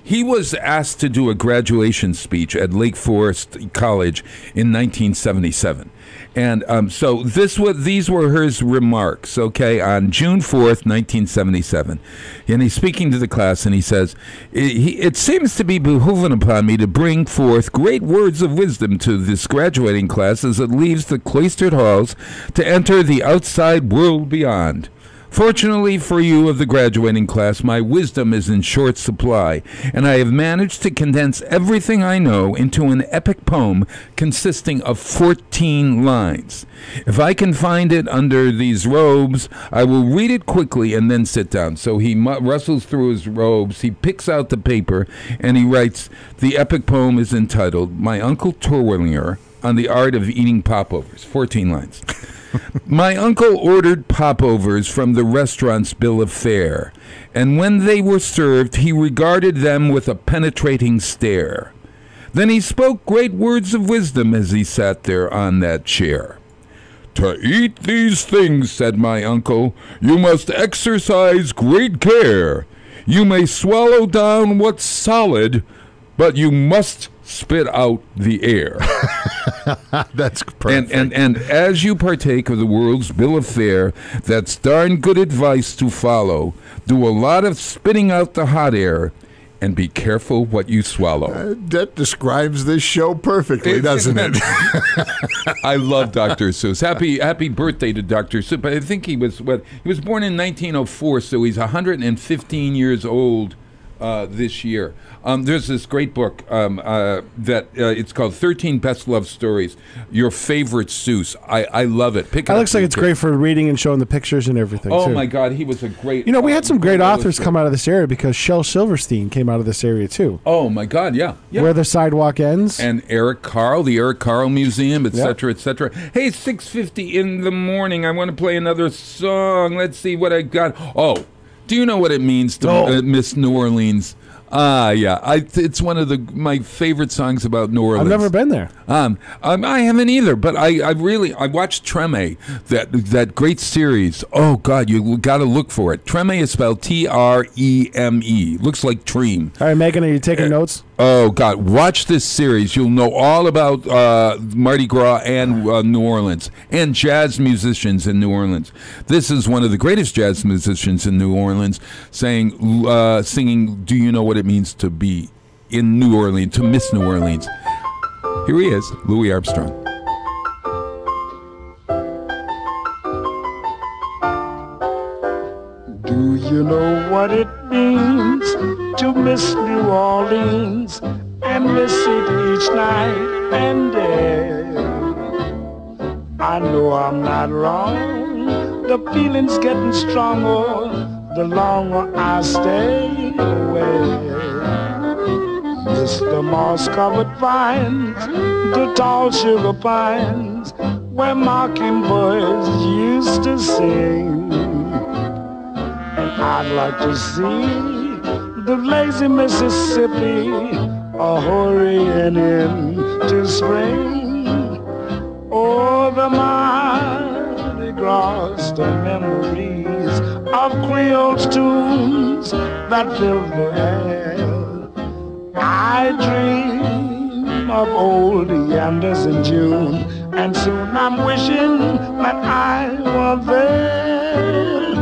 He was asked to do a graduation speech at Lake Forest College in 1977. And so these were his remarks, okay, on June 4th, 1977. And he's speaking to the class, and he says, it seems to be behooving upon me to bring forth great words of wisdom to this graduating class as it leaves the cloistered halls to enter the outside world beyond. Fortunately for you of the graduating class, my wisdom is in short supply, and I have managed to condense everything I know into an epic poem consisting of 14 lines. If I can find it under these robes, I will read it quickly and then sit down. So he rustles through his robes, he picks out the paper, and he writes, the epic poem is entitled, My Uncle Terwilliger on the Art of Eating Popovers. 14 lines. My uncle ordered popovers from the restaurant's bill of fare, and when they were served, he regarded them with a penetrating stare. Then he spoke great words of wisdom as he sat there on that chair. To eat these things, said my uncle, you must exercise great care. You may swallow down what's solid, but you must spit out the air. That's perfect. And as you partake of the world's bill of fare, that's darn good advice to follow. Do a lot of spitting out the hot air, and be careful what you swallow. That describes this show perfectly, doesn't it? I love Dr. Seuss. Happy birthday to Dr. Seuss. But I think he was born in 1904, so he's 115 years old this year. There's this great book that it's called 13 Best Love Stories. Your favorite Seuss. I love it. Pick it That up looks like it's great for reading and showing the pictures and everything. Oh too. My God, he was a great. We had some great authors come out of this area because Shel Silverstein came out of this area too. Oh my God, yeah. Where the Sidewalk Ends. And Eric Carle, the Eric Carle Museum, etc., etc. Hey, 6:50 in the morning. I want to play another song. Let's see what I got. Oh, do you know what it means to miss New Orleans? Yeah. It's one of my favorite songs about New Orleans. I've never been there. I haven't either, but I watched Treme, that great series. Oh God, you got to look for it. Treme is spelled Treme. Looks like Treem. All right, Megan, are you taking notes? Oh God, watch this series. You'll know all about Mardi Gras and New Orleans and jazz musicians in New Orleans. This is one of the greatest jazz musicians in New Orleans singing, do you know what it means to be in New Orleans, to miss New Orleans? Here he is, Louis Armstrong. Do you know what it means to miss New Orleans and miss it each night and day? I know I'm not wrong. The feeling's getting stronger the longer I stay away. Miss the moss-covered vines, the tall sugar pines, where mockingbirds used to sing. And I'd like to see the lazy Mississippi hurrying into spring. Oh, the Mardi Gras, the memories of Creole's tunes that fill the air. I dream dream of old yanders in June, and soon I'm wishing that I were there.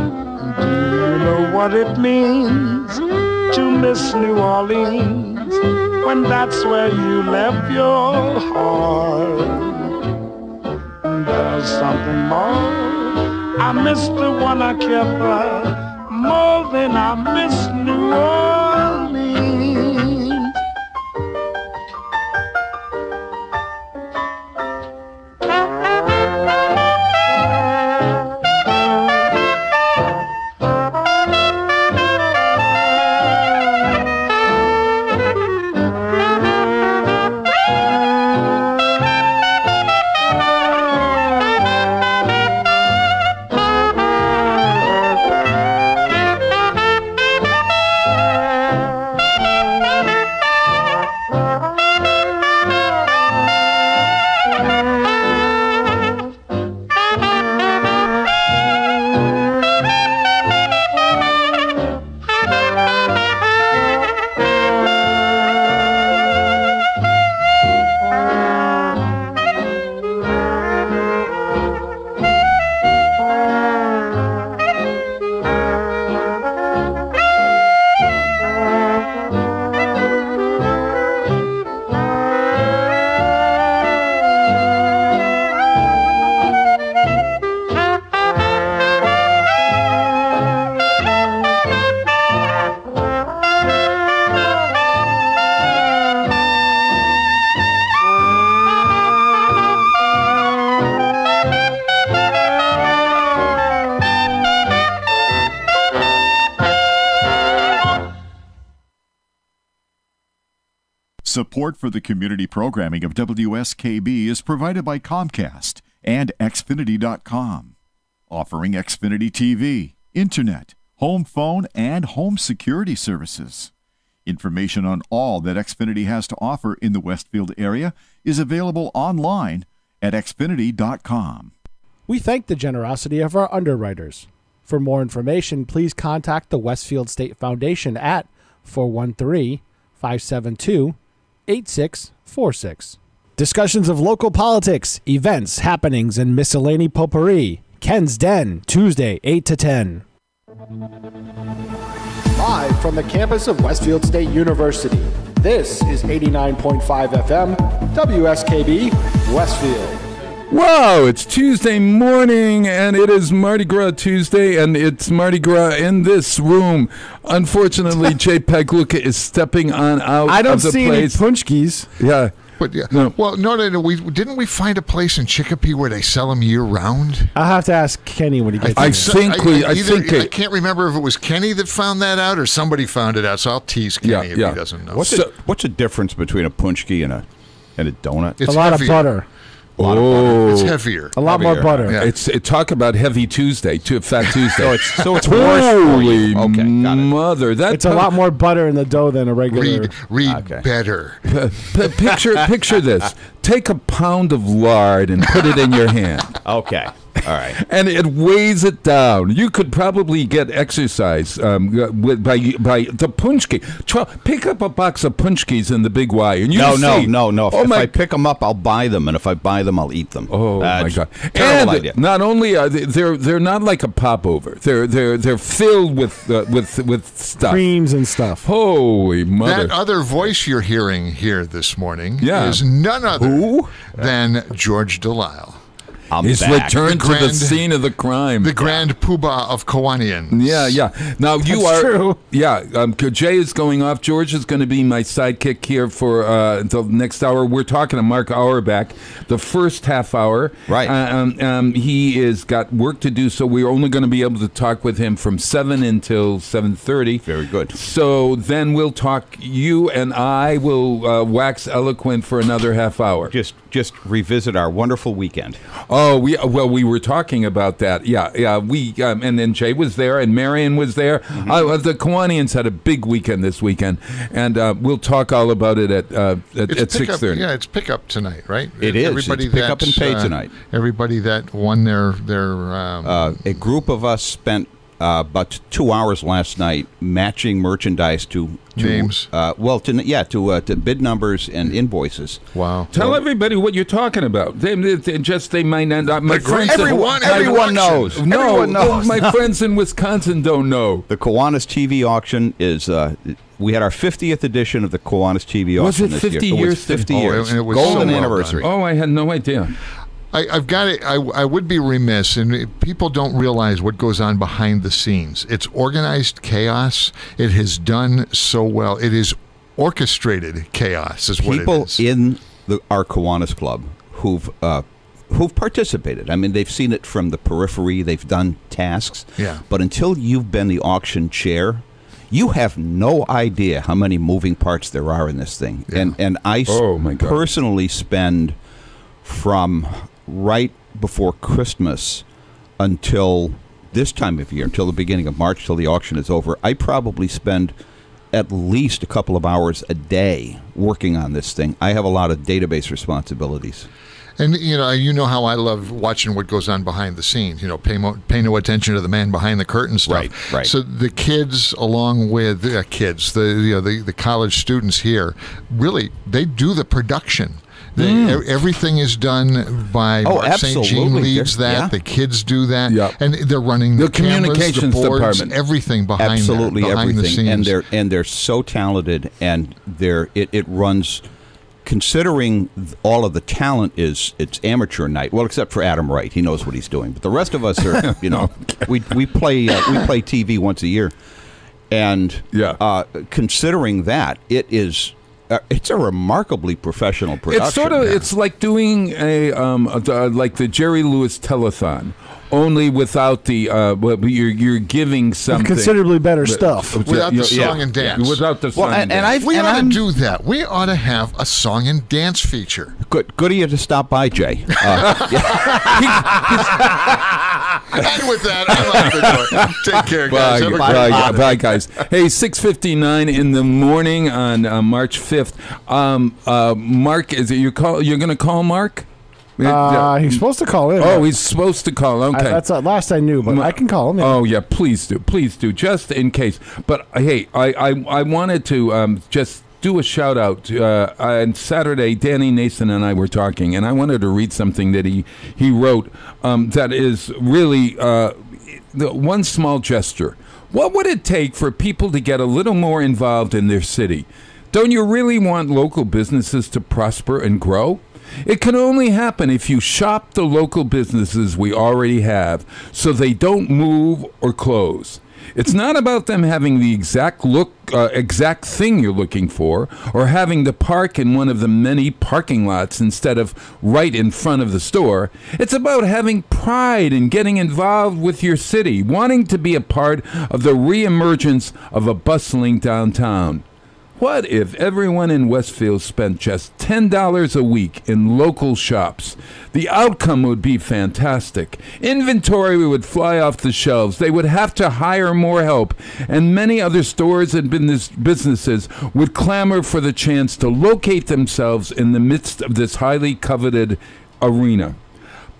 Do you know what it means to miss New Orleans when that's where you left your heart? There's something more. I miss the one I kept more than I miss New Orleans. Support for the community programming of WSKB is provided by Comcast and Xfinity.com, offering Xfinity TV, Internet, home phone, and home security services. Information on all that Xfinity has to offer in the Westfield area is available online at Xfinity.com. We thank the generosity of our underwriters. For more information, please contact the Westfield State Foundation at 413-572-8646. Discussions of local politics, events, happenings, and miscellany potpourri. Ken's Den, Tuesday, 8 to 10. Live from the campus of Westfield State University, this is 89.5 FM, WSKB, Westfield. Wow, it's Tuesday morning, and it is Mardi Gras Tuesday, and it's Mardi Gras in this room. Unfortunately, Jay Pegluka is stepping on out I don't of the see place. any punchkis. Yeah. But yeah, no. Well, no. Didn't we find a place in Chicopee where they sell them year round? I'll have to ask Kenny when he gets I there. I can't remember if it was Kenny that found that out or somebody found it out. So I'll tease Kenny if he doesn't know. What's the difference between a punchki and a donut? It's a lot of butter. It's heavier. A lot more butter. Yeah. Talk about heavy Tuesday, Fat Tuesday. so it's worse for you. Okay, got it. Mother, it's a lot more butter in the dough than a regular. Read better. Picture this. Take a pound of lard and put it in your hand. Okay. All right. And it weighs it down. You could probably get exercise by the punchki. Pick up a box of punchkis in the Big Y, and you see. No. If I pick them up, I'll buy them, and if I buy them, I'll eat them. Oh my God! Terrible idea. Not only are they're not like a popover. They're filled with stuff, creams and stuff. Holy mother! That other voice you're hearing here this morning is none other than George Delisle. He's returned to the scene of the crime. The grand poobah of Kiwanians. Yeah. Now you That's are true. Yeah. Jay is going off. George is going to be my sidekick here for the next hour. We're talking to Mark Auerbach, the first half hour. Right. He is got work to do, so we're only going to be able to talk with him from 7 until 7:30. Very good. So then we'll talk. You and I will wax eloquent for another half hour. Just revisit our wonderful weekend. Oh, we were talking about that. Yeah. We and then Jay was there, and Marion was there. Mm-hmm. The Kiwanians had a big weekend this weekend, and we'll talk all about it at 6:30. Yeah, it's pickup tonight, right? It is. It's pick up and pay tonight. Everybody that won their a group of us spent about 2 hours last night matching merchandise to names. To bid numbers and invoices. Wow! Tell everybody what you're talking about. They might not. My friends, everyone knows. Everyone knows. My friends in Wisconsin don't know. The Kiwanis TV auction is. We had our 50th edition of the Kiwanis TV auction. Was it 50 years? 50 years. And it was golden so anniversary. Oh, I had no idea. I've got it. I would be remiss, and people don't realize what goes on behind the scenes. It's organized chaos. It has done so well. It is orchestrated chaos, is what it is. People in our Kiwanis Club who've participated. I mean, they've seen it from the periphery. They've done tasks. Yeah. But until you've been the auction chair, you have no idea how many moving parts there are in this thing. Yeah. And I personally spend from right before Christmas until this time of year, until the beginning of March, till the auction is over, I probably spend at least a couple of hours a day working on this thing. I have a lot of database responsibilities. And you know how I love watching what goes on behind the scenes. Pay no attention to the man behind the curtain stuff. Right. So the kids, along with the college students here, really they do the production. Everything is done by Mark St. Jean leads that. Yeah. The kids do that, and they're running the communications cameras, the boards, department, everything behind everything. the scenes. And they're so talented, and it runs. Considering all of the talent it's amateur night. Well, except for Adam Wright, he knows what he's doing. But the rest of us are, we play TV once a year, and considering that, it's a remarkably professional production. It's like doing like the Jerry Lewis telethon, only without the you're giving something considerably better stuff without the song and dance. Without the song and dance. We ought to do that. We ought to have a song and dance feature. Good of you to stop by, Jay. And with that, I'm out the door. Take care, guys. Bye, guys. Hey, 6:59 in the morning on March 5th. Mark, is it you're going to call Mark? He's supposed to call in. Oh, he's supposed to call. Okay, that's last I knew, but I can call him. Yeah. Oh yeah, please do, just in case. But hey, I wanted to just do a shout out. On Saturday, Danny Nason and I were talking, and I wanted to read something that he wrote that is really the one small gesture. What would it take for people to get a little more involved in their city? Don't you really want local businesses to prosper and grow? It can only happen if you shop the local businesses we already have so they don't move or close. It's not about them having the exact thing you're looking for, or having to park in one of the many parking lots instead of right in front of the store. It's about having pride in getting involved with your city, wanting to be a part of the reemergence of a bustling downtown. What if everyone in Westfield spent just $10 a week in local shops? The outcome would be fantastic. Inventory would fly off the shelves. They would have to hire more help, and many other stores and businesses would clamor for the chance to locate themselves in the midst of this highly coveted arena.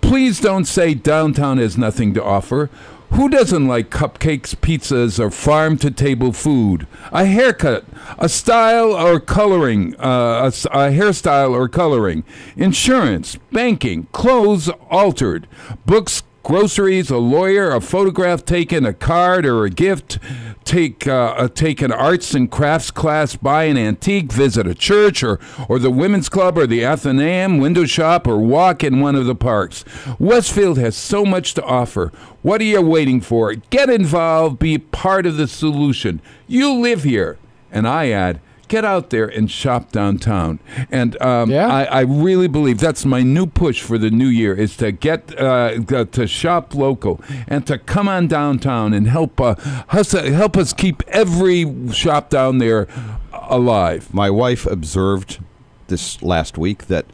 Please don't say downtown has nothing to offer. Who doesn't like cupcakes, pizzas, or farm-to-table food? A haircut, a style or coloring, a hairstyle or coloring, insurance, banking, clothes altered, books, groceries, a lawyer, a photograph taken, a card or a gift, take an arts and crafts class, buy an antique, visit a church or the women's club or the Athenaeum, window shop, or walk in one of the parks. Westfield has so much to offer. What are you waiting for? Get involved, be part of the solution. You live here. And I add, get out there and shop downtown. And I really believe that's my new push for the new year, is to get to shop local and to come on downtown and help us keep every shop down there alive. My wife observed this last week that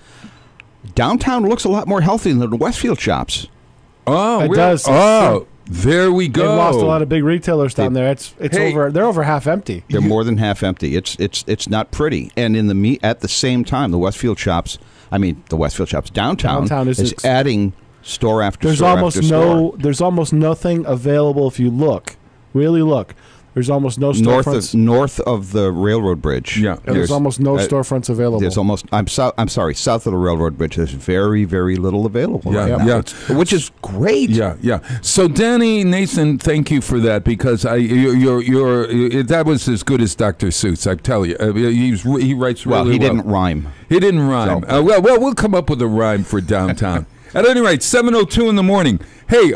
downtown looks a lot more healthy than the Westfield shops. Oh, it does. Oh, there we go. They've lost a lot of big retailers down there. They're over half empty. They're more than half empty. It's not pretty. And at the same time, the Westfield shops downtown is adding Store after there's store almost after store. There's almost nothing available if you really look. There's almost no storefronts north of the railroad bridge. Yeah, there's almost no storefronts available. There's almost. I'm sorry. South of the railroad bridge, there's very, very little available. Yeah, right now. Which is great. Yeah. So, Danny Nathan, thank you for that because that was as good as Dr. Seuss. I tell you, he writes really well. He didn't rhyme. He didn't rhyme. So. Well, we'll come up with a rhyme for downtown. At any rate, 7:02 in the morning. Hey,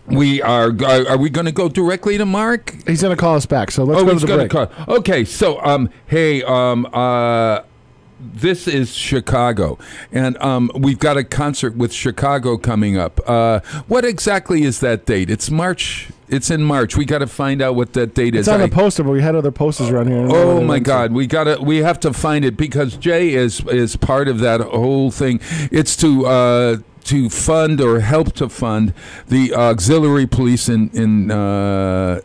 we are we going to go directly to Mark? He's going to call us back, so let's go to the break. Okay, so, this is Chicago, and we've got a concert with Chicago coming up. What exactly is that date? It's March. It's in March. We got to find out what that date is. It's on the poster, but we had other posters around here. Oh my God, we have to find it because Jay is part of that whole thing. It's to fund or help to fund the auxiliary police in the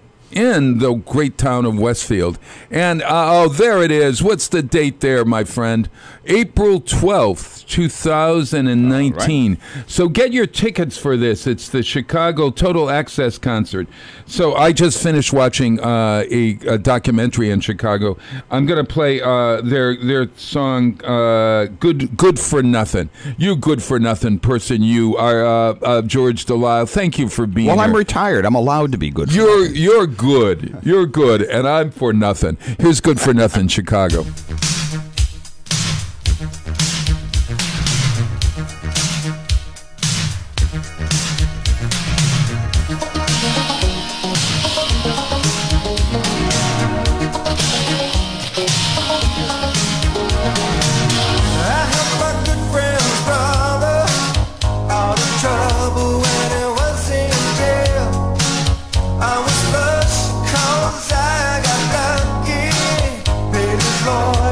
great town of Westfield. And, there it is. What's the date there, my friend? April 12th, 2019. Right. So get your tickets for this. It's the Chicago Total Access Concert. So I just finished watching a documentary in Chicago. I'm going to play their song, Good for Nothing. You good for nothing person, you are George Delisle. Thank you for being here. Well, I'm retired. I'm allowed to be good for nothing. You're good. You're good, and I'm for nothing. Here's Good for Nothing, Chicago. I was flush 'cause I got lucky. Paid his lawyer.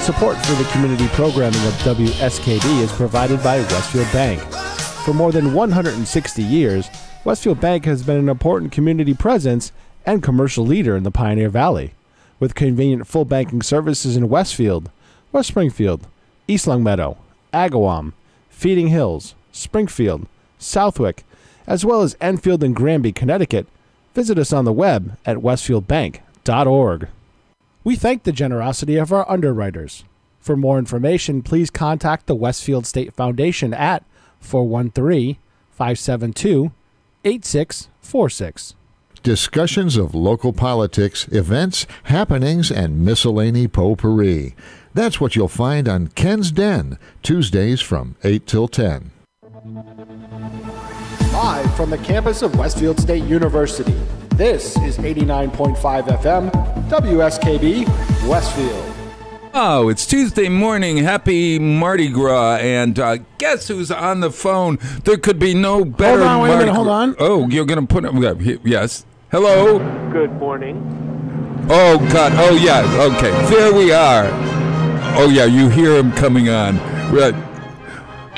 Support for the community programming of WSKB is provided by Westfield Bank. For more than 160 years, Westfield Bank has been an important community presence and commercial leader in the Pioneer Valley, with convenient full banking services in Westfield, West Springfield, East Longmeadow, Agawam, Feeding Hills, Springfield, Southwick, as well as Enfield and Granby, Connecticut. Visit us on the web at westfieldbank.org. We thank the generosity of our underwriters. For more information, please contact the Westfield State Foundation at 413-572-8646. Discussions of local politics, events, happenings, and miscellany potpourri. That's what you'll find on Ken's Den, Tuesdays from 8 till 10. Live from the campus of Westfield State University, this is 89.5 FM, WSKB, Westfield. Oh, it's Tuesday morning. Happy Mardi Gras. And guess who's on the phone? There could be no better Hold on, wait a minute, hold on. Oh, you're going to put it... Yes. Hello? Good morning. Oh, God. Oh, yeah. Okay. There we are. Oh, yeah. You hear him coming on. Right.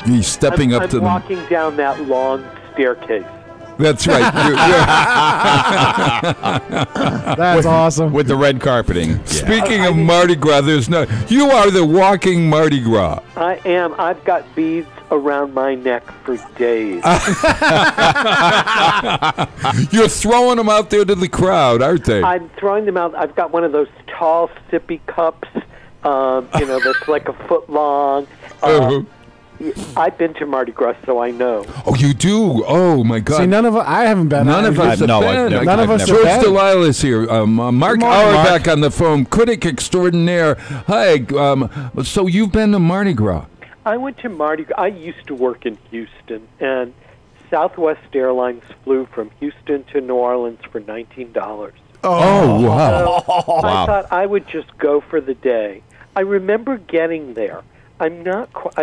He's stepping up to I'm walking down that long staircase. That's right. That's awesome. With the red carpeting. Speaking of Mardi Gras, you are the walking Mardi Gras. I am. I've got beads around my neck for days. You're throwing them out there to the crowd, aren't they? I'm throwing them out. I've got one of those tall sippy cups, that's like a foot long. I've been to Mardi Gras, so I know. Oh, you do? Oh, my God. See, I haven't been. None of us have been. None of us have George been. Delisle is here. Mark Auerbach on the phone, critic extraordinaire. Hi. So you've been to Mardi Gras? I went to Mardi Gras. I used to work in Houston, and Southwest Airlines flew from Houston to New Orleans for $19. Oh, wow. So I thought I would just go for the day. I remember getting there. I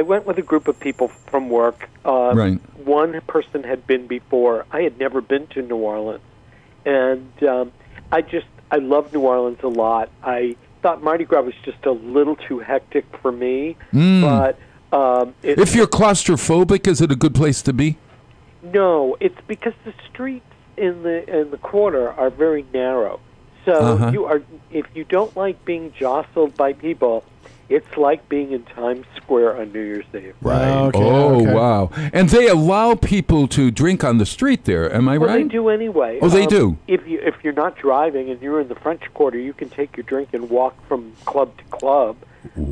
went with a group of people from work. Right. One person had been before. I had never been to New Orleans. And I love New Orleans a lot. I thought Mardi Gras was just a little too hectic for me. But if you're claustrophobic, is it a good place to be? No, it's because the streets in the quarter are very narrow. So if you don't like being jostled by people, it's like being in Times Square on New Year's Eve. Right. Okay. Wow. And they allow people to drink on the street there, am I right? Well, they do anyway. Oh, they do? If you're not driving and you're in the French Quarter, you can take your drink and walk from club to club.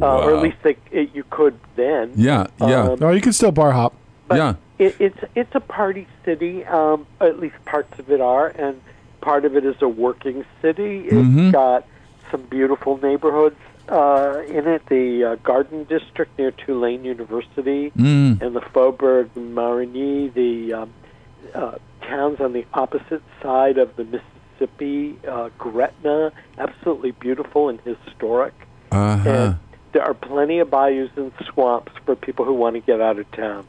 Or at least you could then. Yeah. No, you can still bar hop. But it's a party city. At least parts of it are, and part of it is a working city. It's got some beautiful neighborhoods in it, the Garden District near Tulane University, and the Faubourg Marigny, the towns on the opposite side of the Mississippi, Gretna, absolutely beautiful and historic. And there are plenty of bayous and swamps for people who want to get out of town.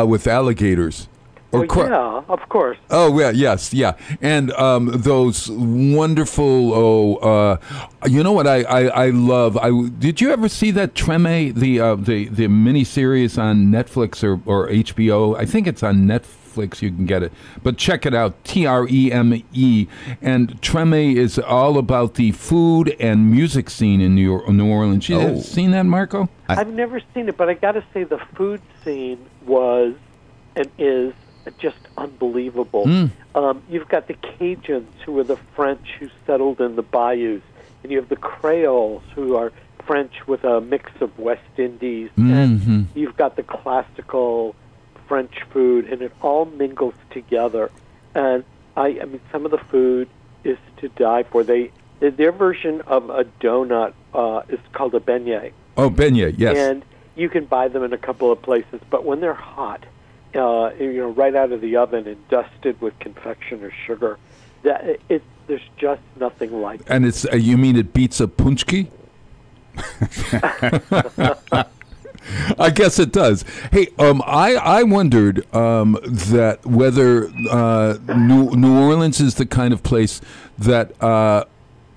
With alligators. Yeah, of course. Oh, yeah, yes, yeah. And those wonderful, you know what I love? Did you ever see that Treme, the miniseries on Netflix or HBO? I think it's on Netflix, you can get it. But check it out, Treme. And Treme is all about the food and music scene in New Orleans. You ever seen that, Marco? I've never seen it, but I got to say the food scene was and is just unbelievable. You've got the Cajuns, who are the French who settled in the bayous, and you have the Creoles, who are French with a mix of West Indies, and you've got the classical French food, and it all mingles together. And I mean, some of the food is to die for. Their version of a donut is called a beignet. Oh, beignet, yes. And you can buy them in a couple of places, but when they're hot, right out of the oven and dusted with confectioner's sugar, there's just nothing like it. And it's you mean it beats a punchki? I guess it does. Hey, I wondered that whether New Orleans is the kind of place that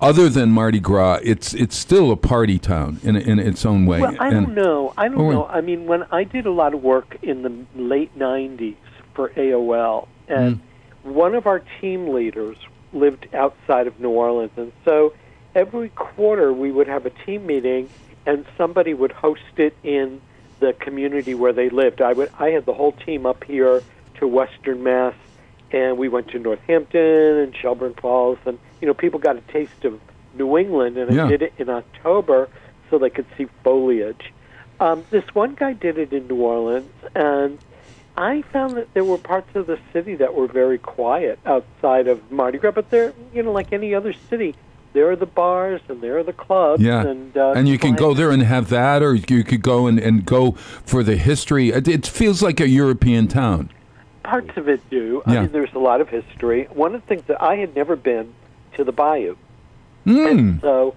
other than Mardi Gras, it's still a party town in its own way. Well, I don't know. I mean, when I did a lot of work in the late 90s for AOL, and one of our team leaders lived outside of New Orleans, and so every quarter we would have a team meeting, and somebody would host it in the community where they lived. I had the whole team up here to Western Mass, and we went to Northampton and Shelburne Falls, and people got a taste of New England, and I did it in October so they could see foliage. This one guy did it in New Orleans, and I found that there were parts of the city that were very quiet outside of Mardi Gras, but they're, like any other city, there are the bars and there are the clubs. Yeah, and you can go there and have that, or you could go and go for the history. It feels like a European town. Parts of it do. I mean, there's a lot of history. One of the things that I had never been to the Bayou. And so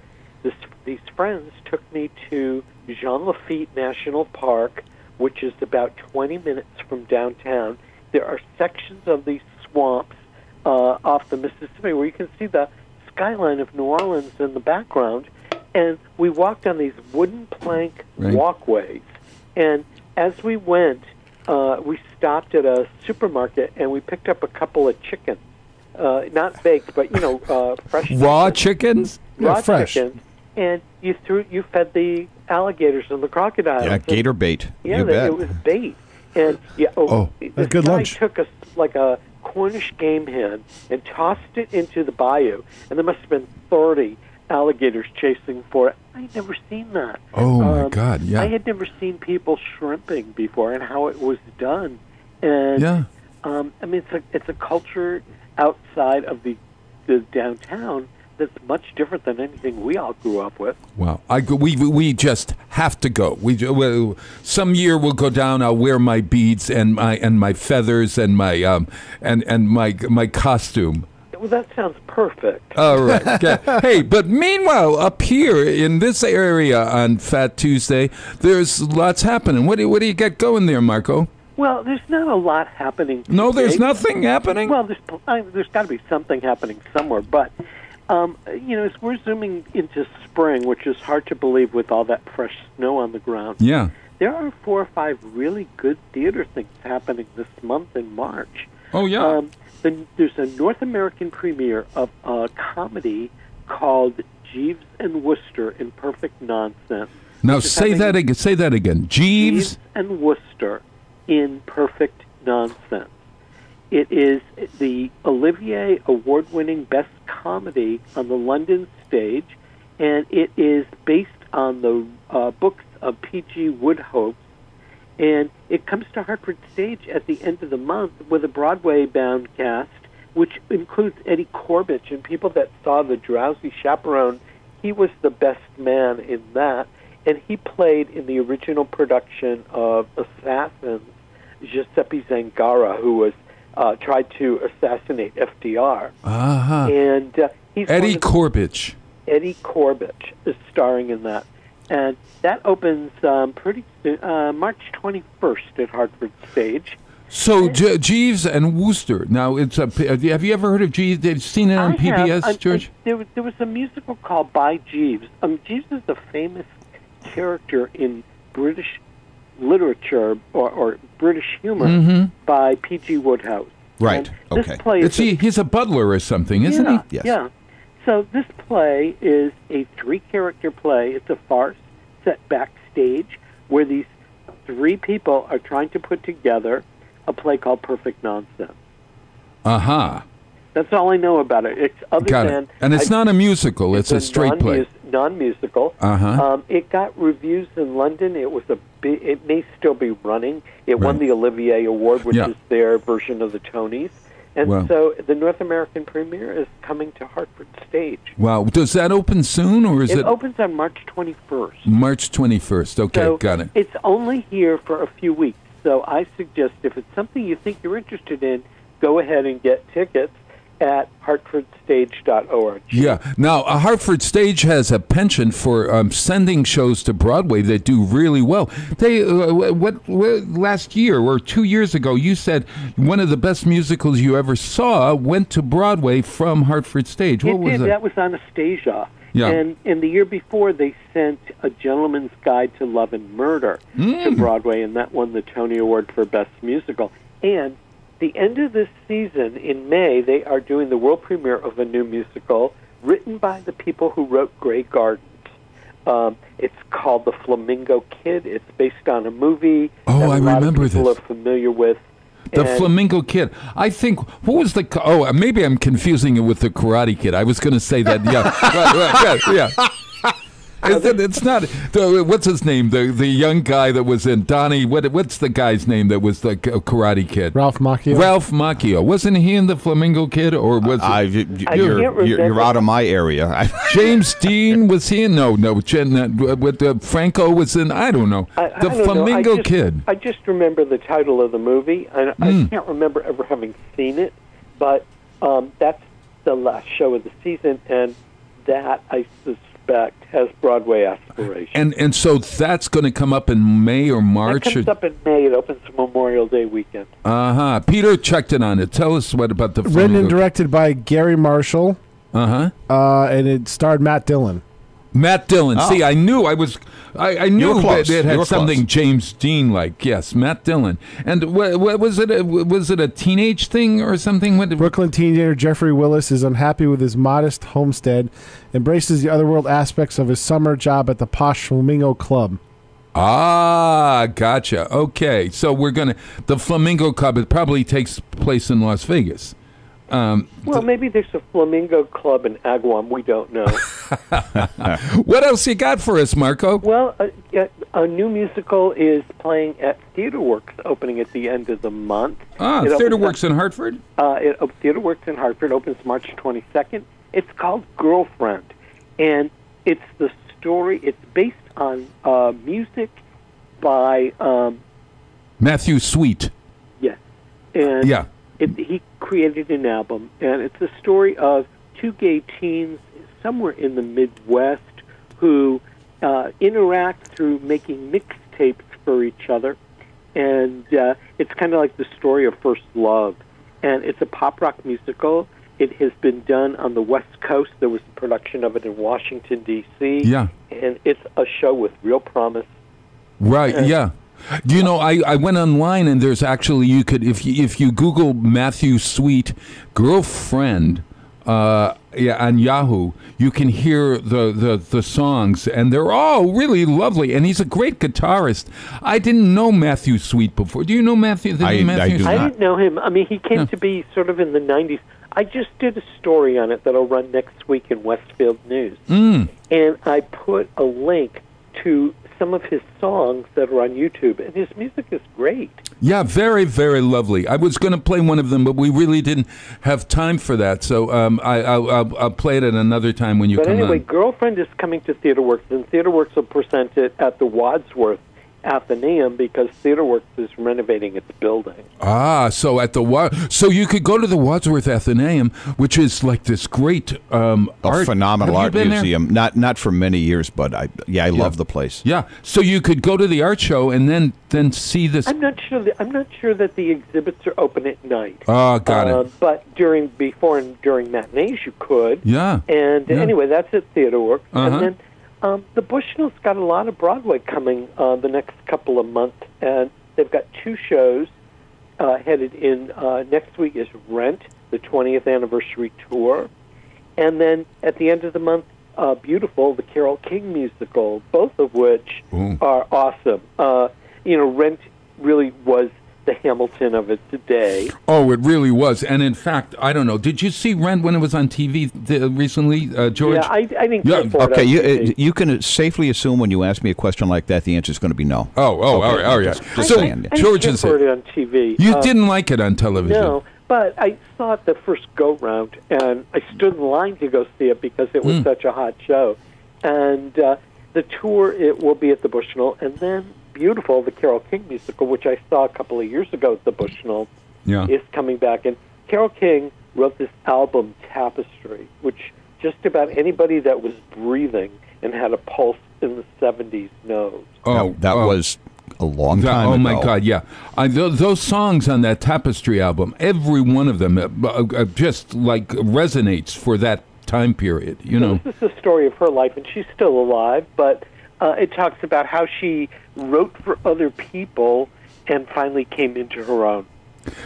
these friends took me to Jean Lafitte National Park, which is about 20 minutes from downtown. There are sections of these swamps off the Mississippi where you can see the skyline of New Orleans in the background. And we walked on these wooden plank walkways. And as we went, we stopped at a supermarket and we picked up a couple of chickens. Not baked, but fresh. Raw chickens? Raw fresh chickens. And you fed the alligators and the crocodiles. Yeah, gator bait. Yeah, it was bait. And this good guy lunch. took a Cornish game hen and tossed it into the bayou, and there must have been 30 alligators chasing for it. I had never seen that. Oh my God! Yeah, I had never seen people shrimping before, and how it was done. And I mean, it's a culture outside of the downtown that's much different than anything we all grew up with. Wow, we just have to go. Some year we'll go down. I'll wear my beads and my feathers and my my costume. Well, that sounds perfect. All right. Okay. Hey, but meanwhile, up here in this area on Fat Tuesday, there's lots happening. What do you get going there, Marco? Well, there's not a lot happening today. No, there's nothing happening? Well, there's got to be something happening somewhere. But, as we're zooming into spring, which is hard to believe with all that fresh snow on the ground, there are 4 or 5 really good theater things happening this month in March. Oh, yeah. There's a North American premiere of a comedy called Jeeves and Wooster in Perfect Nonsense. Now, say that again. Jeeves and Wooster in Perfect Nonsense. It is the Olivier Award-winning best comedy on the London stage, and it is based on the books of P.G. Wodehouse, and it comes to Hartford Stage at the end of the month with a Broadway-bound cast, which includes Eddie Corbett, and people that saw The Drowsy Chaperone, he was the best man in that, and he played in the original production of Assassins, Giuseppe Zangara, who was tried to assassinate FDR. And he's Eddie Corbett. Eddie Corbett is starring in that. And that opens pretty soon, March 21st at Hartford Stage. So Jeeves and Wooster. Now, have you ever heard of Jeeves? They've seen it on PBS, George? There was a musical called By Jeeves. Jeeves is a famous character in British literature or British humor by P.G. Wodehouse. Right. And this play he's a butler or something, isn't he? Yes. Yeah. So this play is a 3-character play. It's a farce set backstage where these 3 people are trying to put together a play called Perfect Nonsense. That's all I know about it. And it's not a musical. It's a straight play. Non-musical. It got reviews in London. It may still be running. It won the Olivier Award, which is their version of the Tonys. And so the North American premiere is coming to Hartford Stage. Wow. Does that open soon, or is it? It opens on March 21st. March 21st. Okay, so got it. It's only here for a few weeks. So I suggest if it's something you think you're interested in, go ahead and get tickets. at hartfordstage.org. Yeah. Now, Hartford Stage has a penchant for sending shows to Broadway that do really well. They what last year or 2 years ago, you said one of the best musicals you ever saw went to Broadway from Hartford Stage. What was that? That was Anastasia. Yeah. And the year before, they sent A Gentleman's Guide to Love and Murder to Broadway, and that won the Tony Award for Best Musical. And the end of this season, in May, they are doing the world premiere of a new musical written by the people who wrote Grey Gardens. It's called The Flamingo Kid. It's based on a movie that I remember lot of people this. are familiar with. The Flamingo Kid. I think, what was the... Oh, maybe I'm confusing it with the Karate Kid. I was going to say that, yeah. It's not... What's his name? The young guy that was in Donnie... What's the guy's name that was the Karate Kid? Ralph Macchio. Ralph Macchio. Wasn't he in the Flamingo Kid? Or was you're out of my area. James Dean, was he in? No. Franco was in... I don't know. The Flamingo Kid. I just remember the title of the movie, and I can't remember ever having seen it, but that's the last show of the season, and that, I suspect, has Broadway aspirations. And so that's going to come up in May or March? It comes up in May. It opens Memorial Day weekend. Uh-huh. Peter checked in on it. Tell us what about the Flamingo. Written and directed by Gary Marshall. Uh-huh. And it starred Matt Dillon. Matt Dillon. Oh. See, I knew that it had something close. James Dean like. Yes, Matt Dillon. And what was it? Was it a teenage thing or something? Brooklyn teenager Jeffrey Willis is unhappy with his modest homestead, embraces the otherworld aspects of his summer job at the posh Flamingo Club. Ah, gotcha. Okay, so the Flamingo Club. It probably takes place in Las Vegas. Well, maybe there's a Flamingo Club in Agawam. We don't know. What else you got for us, Marco? Well, a new musical is playing at Theater Works, opening at the end of the month. Theater Works in Hartford? Theater Works in Hartford opens March 22nd. It's called Girlfriend, and it's the story. It's based on music by Matthew Sweet. Yes, and yeah. He created an album, and it's the story of two gay teens somewhere in the Midwest who interact through making mixtapes for each other, and it's kind of like the story of first love. And it's a pop rock musical. It has been done on the West Coast. There was a production of it in Washington, D.C. Yeah. And it's a show with real promise. Right, yeah. Do you know, I went online, and there's actually, you could, if you Google Matthew Sweet Girlfriend on Yahoo, you can hear the songs, and they're all really lovely, and he's a great guitarist. I didn't know Matthew Sweet before. Do you know Matthew? I didn't know him. I mean, he came to be sort of in the 90s. I just did a story on it that'll run next week in Westfield News. And I put a link to some of his songs that are on YouTube, and his music is great. Yeah, very, very lovely. I was going to play one of them, but we really didn't have time for that, so I'll play it at another time when you come on. But anyway, Girlfriend is coming to Theater Works, and Theater Works will present it at the Wadsworth Athenaeum because Theater Works is renovating its building. So at so you could go to the Wadsworth Athenaeum, which is like this great phenomenal art museum. There? Not for many years, but I love the place. Yeah, so you could go to the art show and then see this. I'm not sure that the exhibits are open at night. Oh, got it. But before and during matinees, you could. Yeah. And anyway, that's at Theater Works, and then. The Bushnell's got a lot of Broadway coming the next couple of months, and they've got two shows headed in. Next week is Rent, the 20th anniversary tour, and then at the end of the month, Beautiful, the Carole King musical, both of which are awesome. Rent really was the Hamilton of its day. Oh, it really was. And in fact, I don't know. Did you see Rent when it was on TV recently, George? Yeah, I didn't care for it. Okay, you can safely assume when you ask me a question like that, the answer is going to be no. All right. Just saying. George is it on TV. You didn't like it on television. No, but I saw it the first go-round, and I stood in line to go see it because it was such a hot show. And the tour, it will be at the Bushnell, and then Beautiful, the Carole King musical, which I saw a couple of years ago at the Bushnell, is coming back. And Carole King wrote this album, Tapestry, which just about anybody that was breathing and had a pulse in the 70s knows. That was a long time ago. Oh, my God, yeah. Those songs on that Tapestry album, every one of them just like resonates for that time period, you know. This is the story of her life, and she's still alive, but it talks about how she wrote for other people and finally came into her own.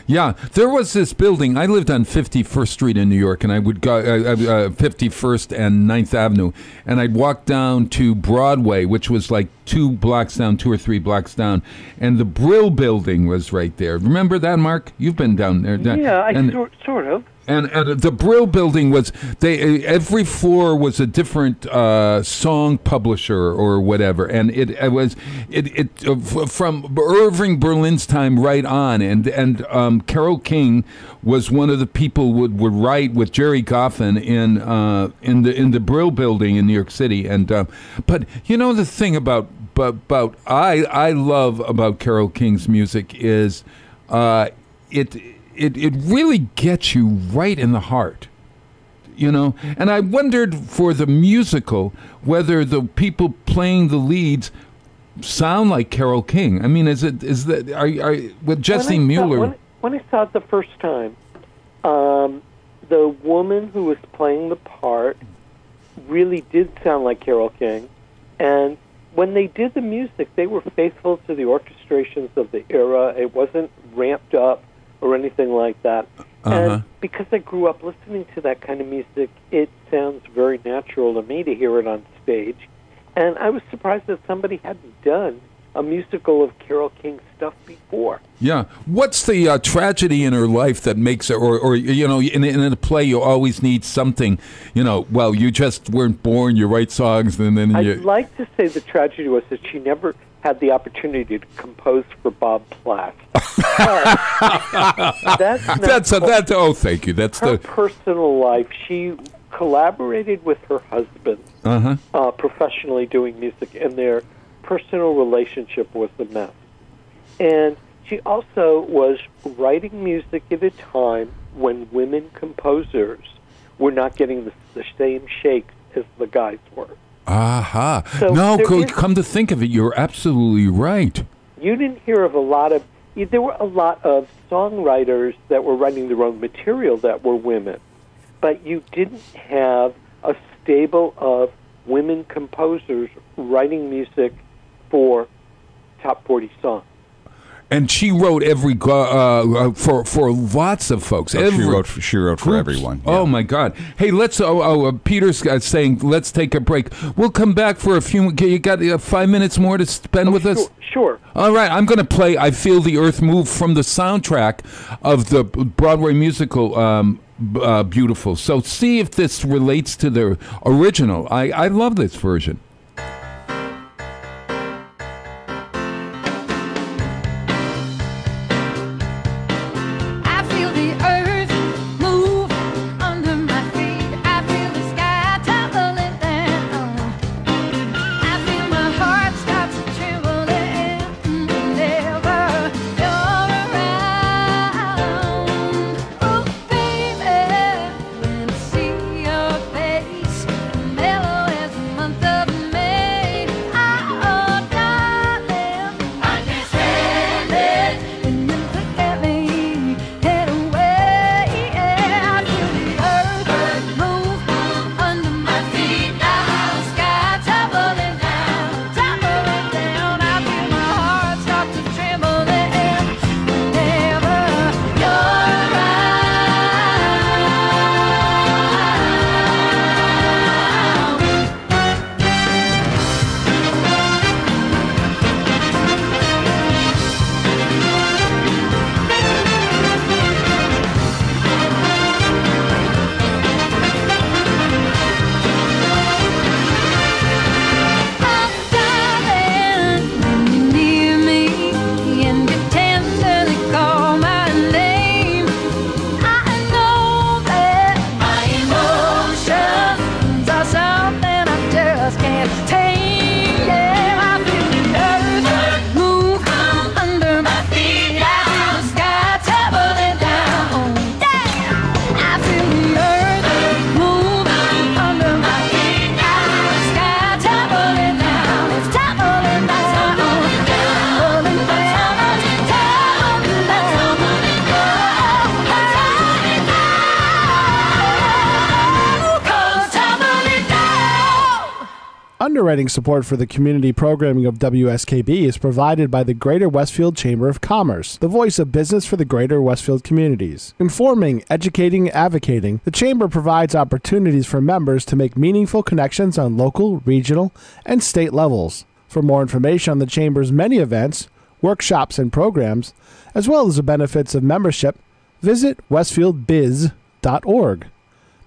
Yeah, there was this building. I lived on 51st Street in New York, and I would go 51st and 9th Avenue, and I'd walk down to Broadway, which was like 2 or 3 blocks down, and the Brill Building was right there. Remember that, Mark? You've been down there. Yeah, sort of. And the Brill Building was every floor was a different song publisher or whatever, and it was from Irving Berlin's time right on, and Carole King was one of the people would write with Jerry Goffin in the Brill Building in New York City, and but you know the thing about I love about Carole King's music is it really gets you right in the heart, you know. And I wondered for the musical whether the people playing the leads sound like Carole King. I mean, are with Jessie Mueller? When I saw it the first time, the woman who was playing the part really did sound like Carole King, and when they did the music, they were faithful to the orchestrations of the era. It wasn't ramped up or anything like that. And because I grew up listening to that kind of music, it sounds very natural to me to hear it on stage. And I was surprised that somebody hadn't done a musical of Carole King stuff before. Yeah. What's the tragedy in her life that makes her, or you know, in a play you always need something, you know, well, you just weren't born, you write songs, and then I'd like to say the tragedy was that she never had the opportunity to compose for Bob Platt. Thank you. That's her personal life. She collaborated with her husband professionally doing music, and their personal relationship was a mess. And she also was writing music at a time when women composers were not getting the same shakes as the guys were. So come to think of it, you're absolutely right. You didn't hear of there were a lot of songwriters that were writing their own material that were women, but you didn't have a stable of women composers writing music for top 40 songs. And she wrote for lots of folks. She wrote for everyone. Yeah. Oh my God! Hey, let's. Peter's saying let's take a break. We'll come back for a few. You got 5 minutes more to spend with us? Sure. All right, I'm going to play "I Feel the Earth Move" from the soundtrack of the Broadway musical Beautiful. So see if this relates to the original. I love this version. Underwriting support for the community programming of WSKB is provided by the Greater Westfield Chamber of Commerce, the voice of business for the Greater Westfield communities. Informing, educating, advocating, the Chamber provides opportunities for members to make meaningful connections on local, regional, and state levels. For more information on the Chamber's many events, workshops, and programs, as well as the benefits of membership, visit westfieldbiz.org.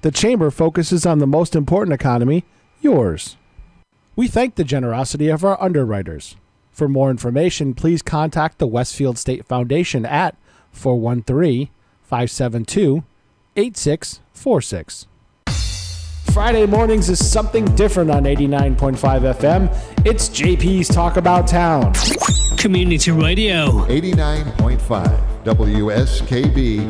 The Chamber focuses on the most important economy, yours. We thank the generosity of our underwriters. For more information, please contact the Westfield State Foundation at 413-572-8646. Friday mornings is something different on 89.5 FM. It's JP's Talk About Town. Community Radio. 89.5 WSKB.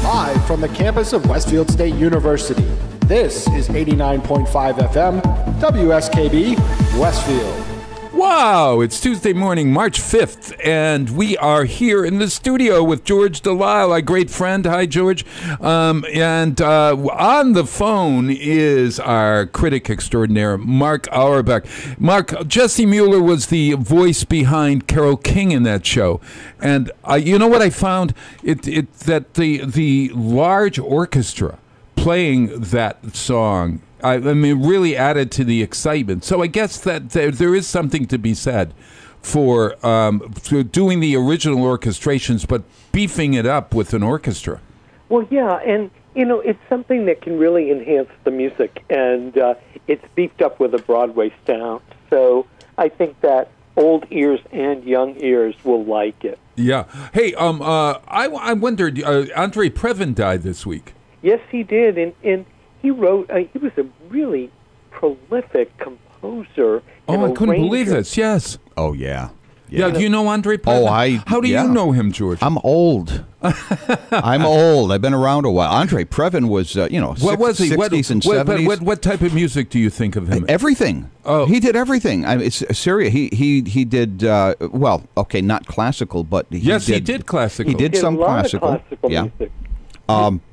Live from the campus of Westfield State University. This is 89.5 FM, WSKB, Westfield. Wow, it's Tuesday morning, March 5th, and we are here in the studio with George Delisle, our great friend. Hi, George. And on the phone is our critic extraordinaire, Mark Auerbach. Mark, Jesse Mueller was the voice behind Carole King in that show. And you know what I found? That the large orchestra playing that song, I mean, really added to the excitement. So I guess that there is something to be said for doing the original orchestrations, but beefing it up with an orchestra. Well, yeah, and, it's something that can really enhance the music, and it's beefed up with a Broadway sound. So I think that old ears and young ears will like it. Yeah. Hey, I wondered, Andre Previn died this week. Yes, he did, and he wrote. He was a really prolific composer. Oh, I couldn't believe this. Yes. Oh, yeah. Yeah. Do you know Andre Previn? How do you know him, George? I'm old. I'm old. I've been around a while. Andre Previn was, what was he? 60s and 70s. What type of music do you think of him? Everything. Oh, he did everything. I mean, it's serious. He did not classical, but he did classical. He did some classical. Music.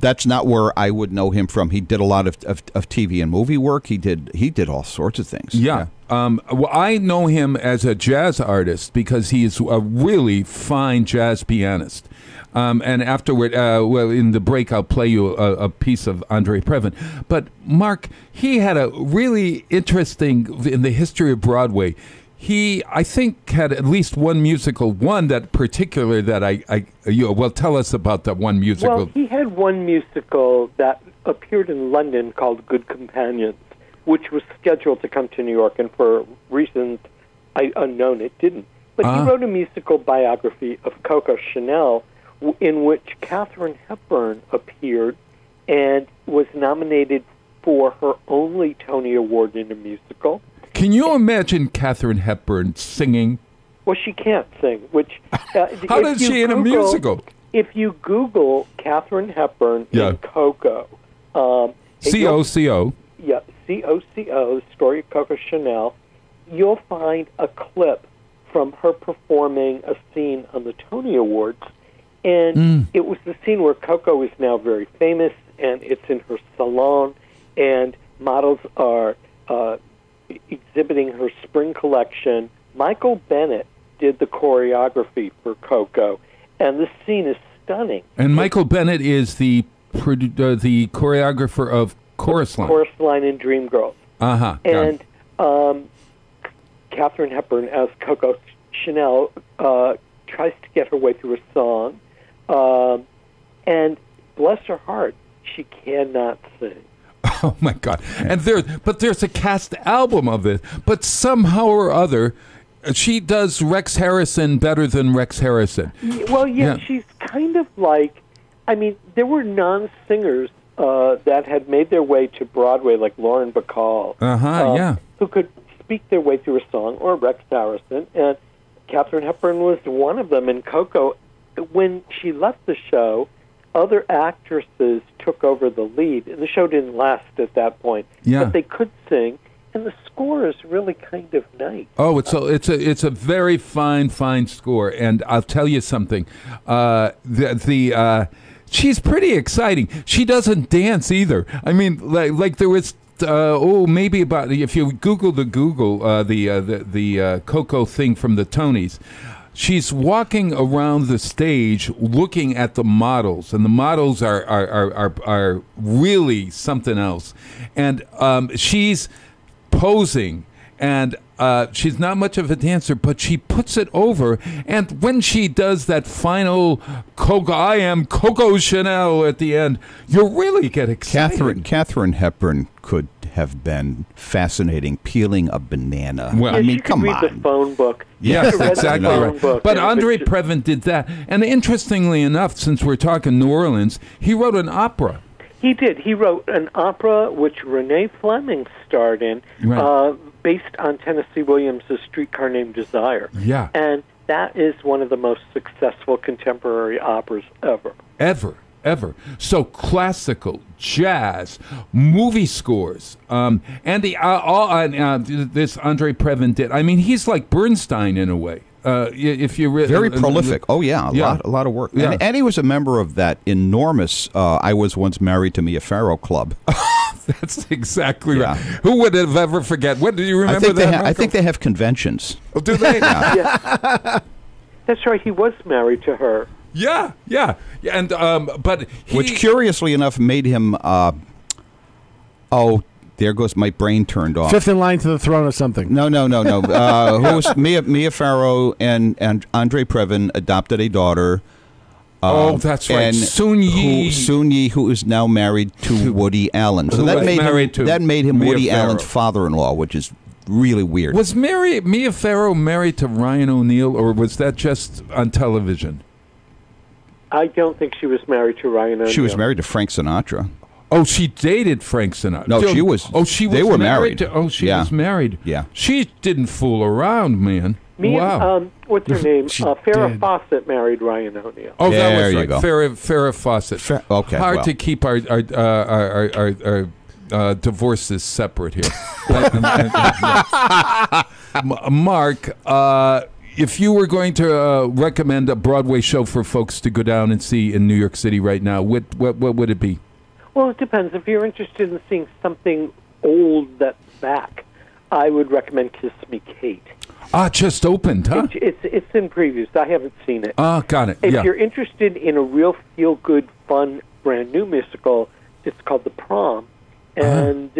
That's not where I would know him from. He did a lot of TV and movie work. He did all sorts of things. Yeah. Well, I know him as a jazz artist because he's a really fine jazz pianist. And afterward, in the break, I'll play you a piece of Andre Previn. But Mark, he had a really interesting in the history of Broadway. He, I think, had at least one musical, that particular that tell us about that one musical. Well, he had one musical that appeared in London called Good Companions, which was scheduled to come to New York, and for reasons unknown, it didn't. But he wrote a musical biography of Coco Chanel, in which Katharine Hepburn appeared and was nominated for her only Tony Award in a musical. Can you imagine Katharine Hepburn singing? Well, she can't sing. Which how does she in a musical? If you Google Katharine Hepburn in Coco, C-O-C-O. Yeah, C-O-C-O, the story of Coco Chanel, you'll find a clip from her performing a scene on the Tony Awards, and it was the scene where Coco is now very famous, and it's in her salon, and models are exhibiting her spring collection. Michael Bennett did the choreography for Coco, and the scene is stunning. And Michael Bennett is the choreographer of Chorus Line. Chorus Line and Dreamgirls. And Katharine Hepburn as Coco Chanel tries to get her way through a song, and bless her heart, she cannot sing. Oh my God! And there's a cast album of it, but somehow or other, she does Rex Harrison better than Rex Harrison. Well, yeah, she's kind of like, I mean, there were non-singers that had made their way to Broadway, like Lauren Bacall, who could speak their way through a song, or Rex Harrison, and Katharine Hepburn was one of them. And Coco, when she left the show, other actresses took over the lead, and the show didn't last at that point. Yeah. But they could sing, and the score is really kind of nice. Oh, it's a very fine score, and I'll tell you something. She's pretty exciting. She doesn't dance either. I mean, like there was maybe about, if you Google the Coco thing from the Tonys, she's walking around the stage looking at the models, and the models are really something else. And she's posing, and she's not much of a dancer, but she puts it over. And when she does that final I am Coco Chanel at the end, you really get excited. Katharine Hepburn could have been fascinating peeling a banana. Well, I mean, come on. Read the phone book. Yes, exactly right. But Andre Previn did that. And interestingly enough, since we're talking New Orleans, he wrote an opera. He did. He wrote an opera which Renee Fleming starred in, based on Tennessee Williams' A Streetcar Named Desire. Yeah. And that is one of the most successful contemporary operas ever. Ever. So classical, jazz, movie scores, and this Andre Previn did. I mean, he's like Bernstein in a way. If you very prolific. Oh yeah, a lot of work. Yeah. And he was a member of that enormous I Was Once Married to Mia Farrow club. That's exactly right. Who would have ever forget? What do you remember that? I think they have conventions. Oh, do they? Yeah. That's right. He was married to her. Yeah, and but which curiously enough made him. There goes my brain turned off. Fifth in line to the throne or something. No. Who was Mia Farrow and Andre Previn adopted a daughter. That's right. Soon Yi, who is now married to Woody Allen. So that made him Woody Allen's father-in-law, which is really weird. Was Mia Farrow married to Ryan O'Neal, or was that just on television? I don't think she was married to Ryan O'Neal. She was married to Frank Sinatra. Oh, she dated Frank Sinatra. No, she was. Oh, she was. They were married. She was married. Yeah. She didn't fool around, man. Wow. What's her name? Farrah Fawcett married Ryan O'Neal. Oh, that was there right. You go. Farrah Fawcett. Okay. Hard to keep our divorces separate here. Mark, if you were going to recommend a Broadway show for folks to go down and see in New York City right now, what would it be? Well, it depends. If you're interested in seeing something old that's back, I would recommend Kiss Me, Kate. Just opened, huh? It's in previews. I haven't seen it. Got it. If you're interested in a real feel-good, fun, brand-new musical, it's called The Prom. And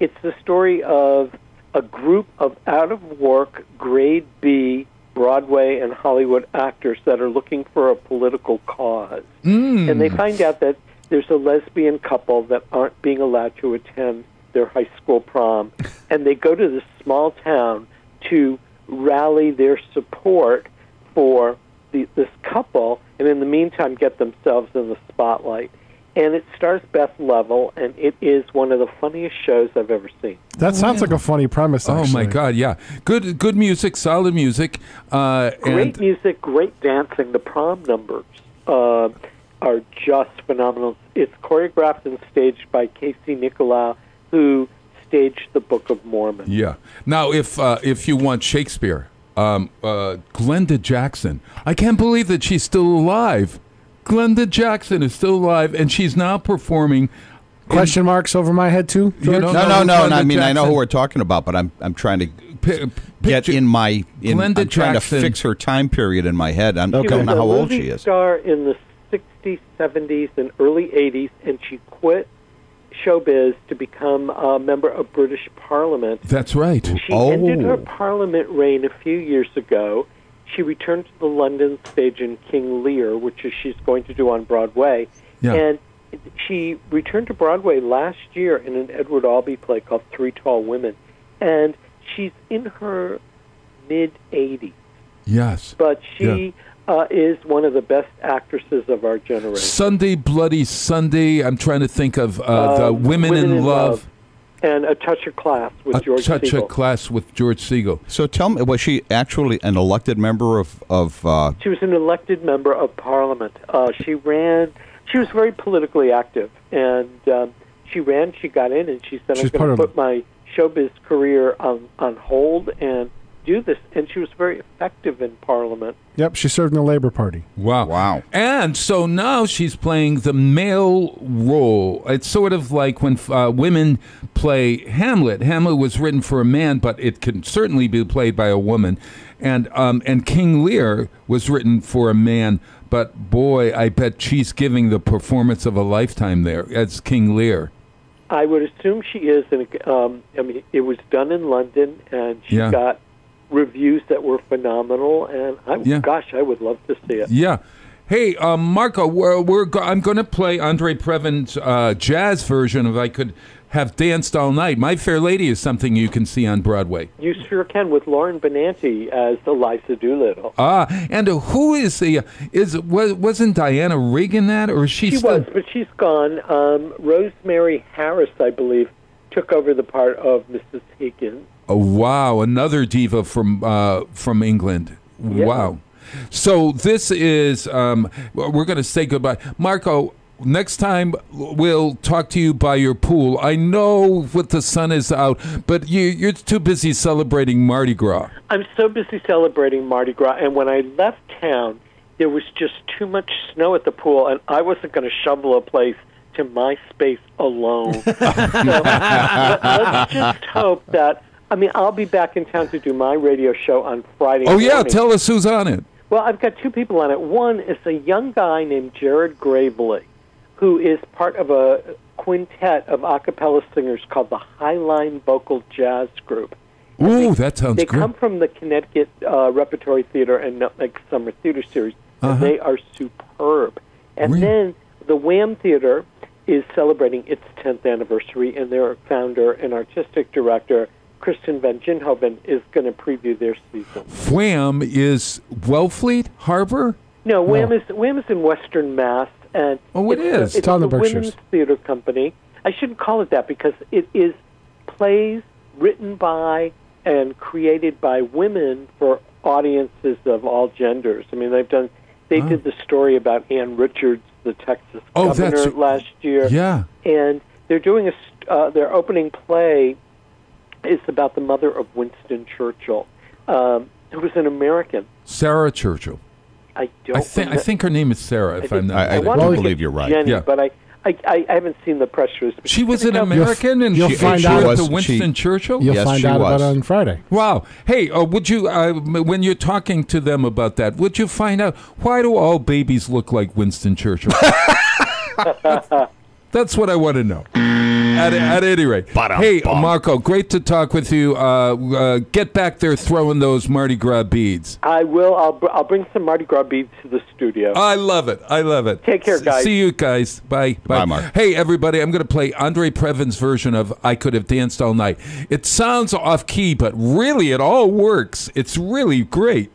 it's the story of a group of out-of-work, grade B Broadway and Hollywood actors that are looking for a political cause. And they find out that there's a lesbian couple that aren't being allowed to attend their high school prom. And they go to this small town to rally their support for this couple, and in the meantime get themselves in the spotlight. And it stars Beth Level, and it is one of the funniest shows I've ever seen. That sounds like a funny premise, actually. Oh, my God, yeah. Good music, solid music. Great music, great dancing. The prom numbers are just phenomenal. It's choreographed and staged by Casey Nicolau, who staged the Book of Mormon. Yeah. Now, if you want Shakespeare, Glenda Jackson. I can't believe that she's still alive. Glenda Jackson is still alive, and she's now performing. Question marks over my head too, George? No. I mean, I know who we're talking about, but I'm trying to get in my. I'm trying to fix her time period in my head. I don't know how old she is. She was a movie star in the 60s, 70s, and early 80s, and she quit showbiz to become a member of British Parliament. That's right. She ended her Parliament reign a few years ago. She returned to the London stage in King Lear, which is she's going to do on Broadway. Yeah. And she returned to Broadway last year in an Edward Albee play called Three Tall Women. And she's in her mid-80s. Yes. But she is one of the best actresses of our generation. Sunday, Bloody Sunday. I'm trying to think of the Women in Love. And A Touch of Class with George Segal. A Touch of Class with George Segal. So tell me, was she actually an elected member of She was an elected member of Parliament. She was very politically active. And she got in, and she said, I'm going to put my showbiz career on hold and do this, and she was very effective in Parliament. Yep, she served in the Labour Party. Wow. And so now she's playing the male role. It's sort of like when women play Hamlet. Hamlet was written for a man, but it can certainly be played by a woman. And King Lear was written for a man, but boy, I bet she's giving the performance of a lifetime there as King Lear. I would assume she is. And I mean, it was done in London, and she got reviews that were phenomenal. And I would love to see it. Yeah. Hey, Marco, I'm going to play Andre Previn's jazz version of "I Could Have Danced All Night." My Fair Lady is something you can see on Broadway. You sure can, with Lauren Benanti as Eliza Doolittle. And who is wasn't Diana Rigg in that, or is she still? Was, but she's gone. Rosemary Harris, I believe, took over the part of Mrs. Higgins. Oh wow, another diva from England. Yeah. Wow. So this is we're going to say goodbye, Marco. Next time we'll talk to you by your pool. I know what the sun is out, but you're too busy celebrating Mardi Gras. I'm so busy celebrating Mardi Gras, and when I left town, there was just too much snow at the pool, and I wasn't going to shovel a place to my space alone. So let's just hope that. I mean, I'll be back in town to do my radio show on Friday morning. Yeah, tell us who's on it. Well, I've got two people on it. One is a young guy named Jared Gravely, who is part of a quintet of a cappella singers called the Highline Vocal Jazz Group. Ooh, that sounds They great. come from the Connecticut Repertory Theater and Nutmeg Summer Theater Series, and they are superb. And then the Wham Theater is celebrating its 10th anniversary, and their founder and artistic director, Kristen Van Ginhoven, is going to preview their season. Wham is Wellfleet Harbor? No, Wham is in Western Mass. And it is. It's on a the pictures. women's theater company. I shouldn't call it that because it is plays written by and created by women for audiences of all genders. I mean, they did the story about Ann Richards, the Texas governor, last year. Yeah. And they're doing their opening play is about the mother of Winston Churchill, who was an American. Sarah Churchill. I think her name is Sarah. If I'm not, I do believe you're right. Jenny, but I haven't seen the press release. She was an American, and you'll she find out to Winston Churchill. You'll find out about it on Friday. Wow. Hey, would you when you're talking to them about that, would you find out why do all babies look like Winston Churchill? That's what I want to know. At any rate. Hey, Marco, great to talk with you. Get back there throwing those Mardi Gras beads. I will. I'll bring some Mardi Gras beads to the studio. I love it. Take care, guys. See you guys. Bye. Bye, Mark. Hey, everybody, I'm going to play Andre Previn's version of I Could Have Danced All Night. It sounds off-key, but really it all works. It's really great.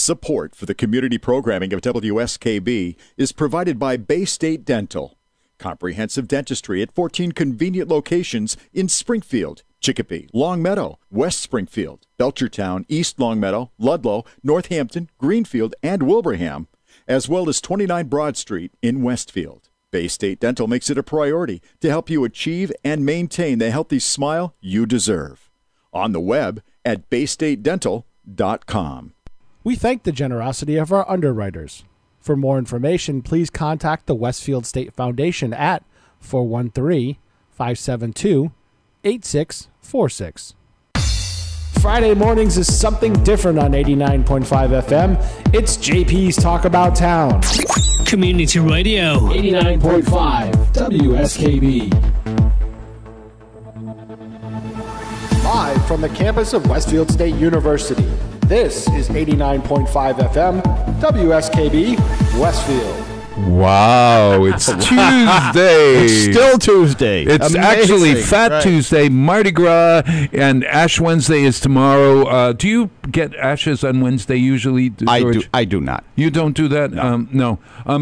Support for the community programming of WSKB is provided by Bay State Dental. Comprehensive dentistry at 14 convenient locations in Springfield, Chicopee, Longmeadow, West Springfield, Belchertown, East Longmeadow, Ludlow, Northampton, Greenfield, and Wilbraham, as well as 29 Broad Street in Westfield. Bay State Dental makes it a priority to help you achieve and maintain the healthy smile you deserve. On the web at baystatedental.com. We thank the generosity of our underwriters. For more information, please contact the Westfield State Foundation at 413-572-8646. Friday mornings is something different on 89.5 FM. It's JP's Talk About Town. Community Radio. 89.5 WSKB. Live from the campus of Westfield State University. This is 89.5 FM, WSKB, Westfield. Wow, it's Tuesday. It's still Tuesday. It's amazing. Actually Fat Tuesday, Mardi Gras, and Ash Wednesday is tomorrow. Do you get ashes on Wednesday usually, George? I do not. You don't do that? No. No.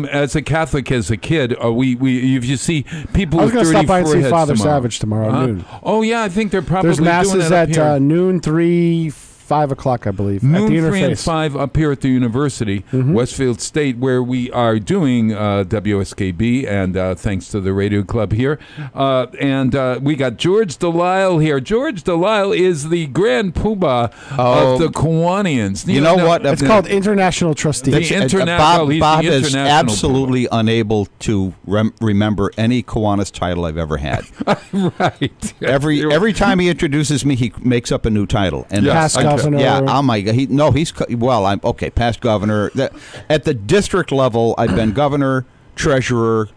As a Catholic, as a kid, if you see people I was with going to dirty stop by and see foreheads Father tomorrow. Savage tomorrow at noon. Oh, yeah, I think they're probably There's masses doing it up at here. noon, 3, 5 o'clock, I believe. Noon, at the 3, and Interface. 5 up here at the university, Westfield State, where we are doing WSKB, and thanks to the radio club here. And we got George Delisle here. George Delisle is the grand poobah of the Kiwanians. You know what? It's called International Trustee. Bob is absolutely unable to remember any Kiwanis title I've ever had. Right. Every time he introduces me, he makes up a new title. And Past governor. Yeah, oh my God. I'm okay. Past governor. At the district level, I've been governor, treasurer,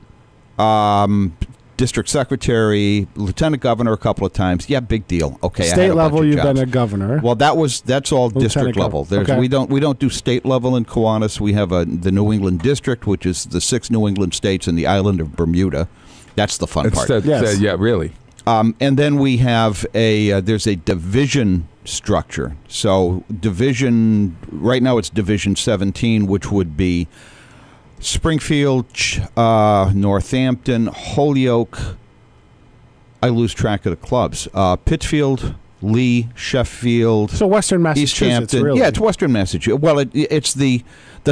district secretary, lieutenant governor a couple of times. Yeah, big deal. Okay. State level, you've been a governor. Well, that's all district level. Okay. We don't do state level in Kiwanis. We have the New England district, which is the 6 New England states and the island of Bermuda. That's the fun part. Yes. Yeah, really. And then we have there's a division structure. So right now it's Division 17, which would be Springfield, Northampton, Holyoke. I lose track of the clubs. Pittsfield, Lee, Sheffield. So Western Massachusetts, East Hampton. really. Yeah, it's Western Massachusetts. Well, it's the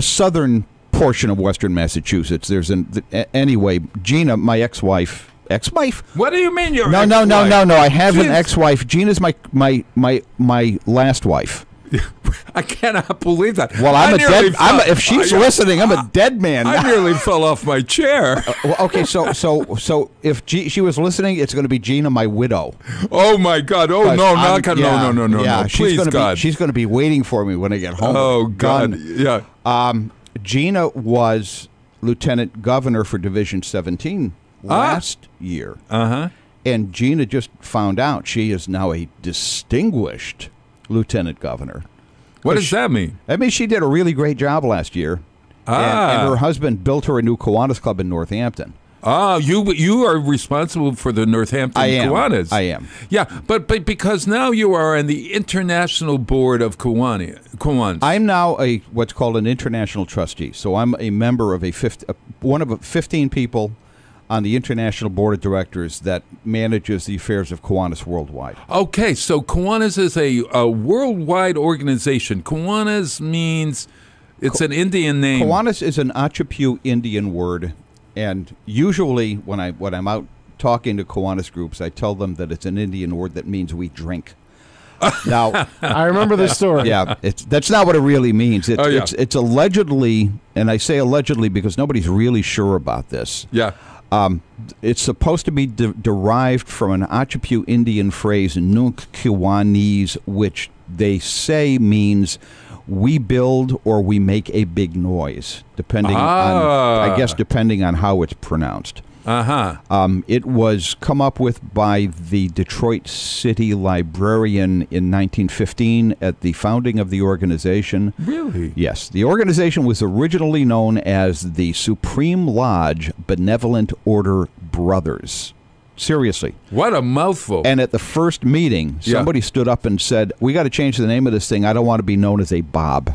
southern portion of Western Massachusetts. Anyway, Gina, my ex-wife. Ex-wife? What do you mean you're No. I have an ex-wife. Gina's my last wife. I cannot believe that. Well, if she's listening, I'm a dead man. I nearly fell off my chair. Okay, so if she was listening, it's going to be Gina, my widow. Oh my God! Oh no! No! Yeah, Please, God. She's going to be waiting for me when I get home. Oh God! Yeah. Gina was lieutenant governor for Division 17 last year. And Gina just found out she is now a distinguished lieutenant governor. What does that mean? That means she did a really great job last year. And her husband built her a new Kiwanis club in Northampton. You are responsible for the Northampton Kiwanis. I am. Yeah, but because now you are on the International Board of Kiwanis. I'm now what's called an international trustee. So I'm a member of one of 15 people on the International Board of Directors that manages the affairs of Kiwanis worldwide. Okay, so Kiwanis is a worldwide organization. Kiwanis means it's an Indian name. Kiwanis is an Atchaput Indian word, and usually when I'm out talking to Kiwanis groups, I tell them that it's an Indian word that means we drink. Now, I remember this story. Yeah, that's not what it really means. It's allegedly, and I say allegedly because nobody's really sure about this. Yeah. It's supposed to be derived from an Atchaput Indian phrase, Nunk Kiwanis, which they say means we build or we make a big noise, depending on how it's pronounced. It was come up with by the Detroit City Librarian in 1915 at the founding of the organization. Really? Yes. The organization was originally known as the Supreme Lodge Benevolent Order Brothers. Seriously. What a mouthful. And at the first meeting, somebody stood up and said, we got to change the name of this thing. I don't want to be known as a Bob.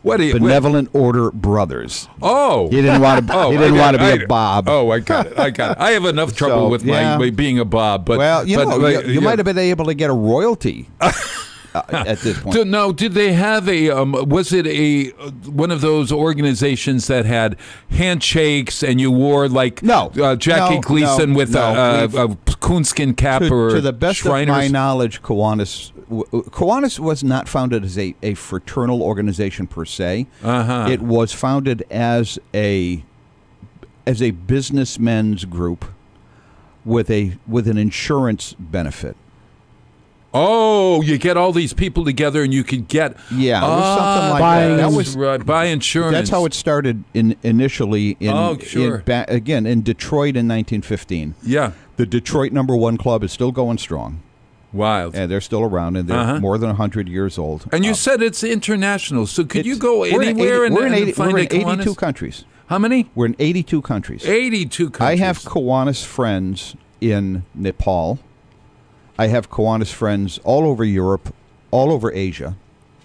Benevolent Order Brothers. Oh, he didn't want to. He didn't want to be a Bob. Oh, I got it. I have enough trouble with my being a Bob. But you might have been able to get a royalty. At this point. No, did they have was it one of those organizations that had handshakes and you wore Jackie Gleason with a coonskin cap to the best Shriners? Of my knowledge, Kiwanis was not founded as a fraternal organization per se. It was founded as a businessmen's group with an insurance benefit. Oh, you get all these people together, and you could get it was something like that. That was buy insurance. That's how it started initially. In Detroit in 1915. Yeah, the Detroit #1 club is still going strong. Wild, and they're still around, and they're more than 100 years old. And you said it's international, so could you go anywhere and find We're in 82 countries. How many? We're in 82 countries. 82 countries. I have Kiwanis friends in Nepal. I have Kiwanis friends all over Europe, all over Asia.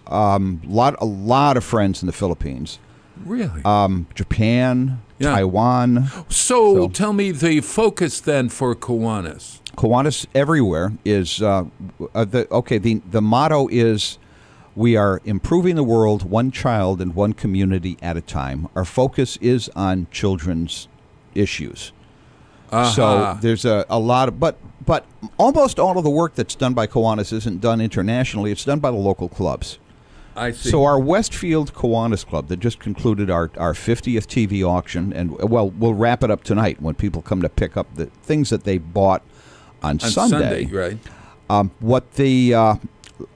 A lot of friends in the Philippines. Really? Japan, Taiwan. So tell me the focus then for Kiwanis. Kiwanis everywhere is the motto is we are improving the world one child and one community at a time. Our focus is on children's issues. So there's a lot of but almost all of the work that's done by Kiwanis isn't done internationally. It's done by the local clubs. I see. So our Westfield Kiwanis Club that just concluded our 50th TV auction, and we'll wrap it up tonight when people come to pick up the things that they bought on Sunday. Right.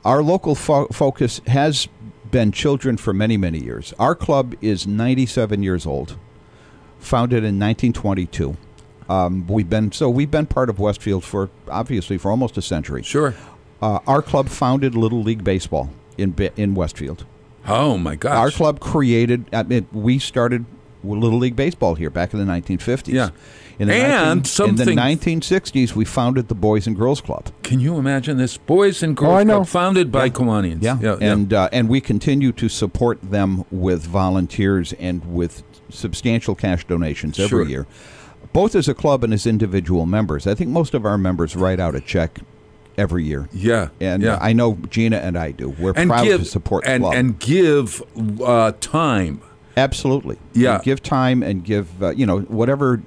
Our local focus has been children for many, many years. Our club is 97 years old, founded in 1922. We've been part of Westfield for almost a century. Sure. Our club founded Little League Baseball in Westfield. Oh my gosh! Our club we started Little League Baseball here back in the 1950s. Yeah. In the 1960s, we founded the Boys and Girls Club. Can you imagine this? Boys and Girls Club founded by Kiwanians. Yeah. And we continue to support them with volunteers and with substantial cash donations every year. Both as a club and as individual members. I think most of our members write out a check every year. Yeah. And I know Gina and I do. We're proud to support the club. And give time. Absolutely. Yeah. And give time and give, whatever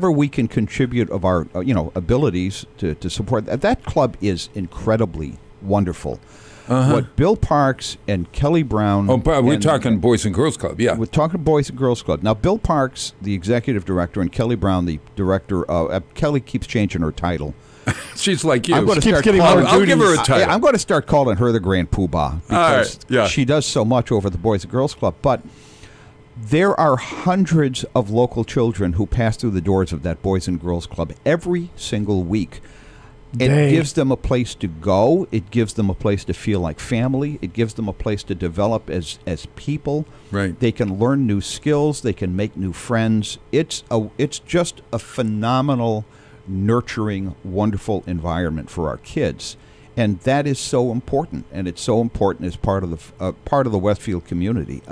we can contribute of our, abilities to support. That club is incredibly wonderful. What Bill Parks and Kelly Brown... Oh, but we're talking Boys and Girls Club, yeah. We're talking Boys and Girls Club. Now, Bill Parks, the executive director, and Kelly Brown, the director... Kelly keeps changing her title. She's like you. I'll give her a title. I'm going to start calling her the Grand Poobah because she does so much over the Boys and Girls Club. But there are hundreds of local children who pass through the doors of that Boys and Girls Club every single week. It gives them a place to go. It gives them a place to feel like family. It gives them a place to develop as people. Right. They can learn new skills. They can make new friends. It's just a phenomenal, nurturing, wonderful environment for our kids, and that is so important. And it's so important as part of the Westfield community.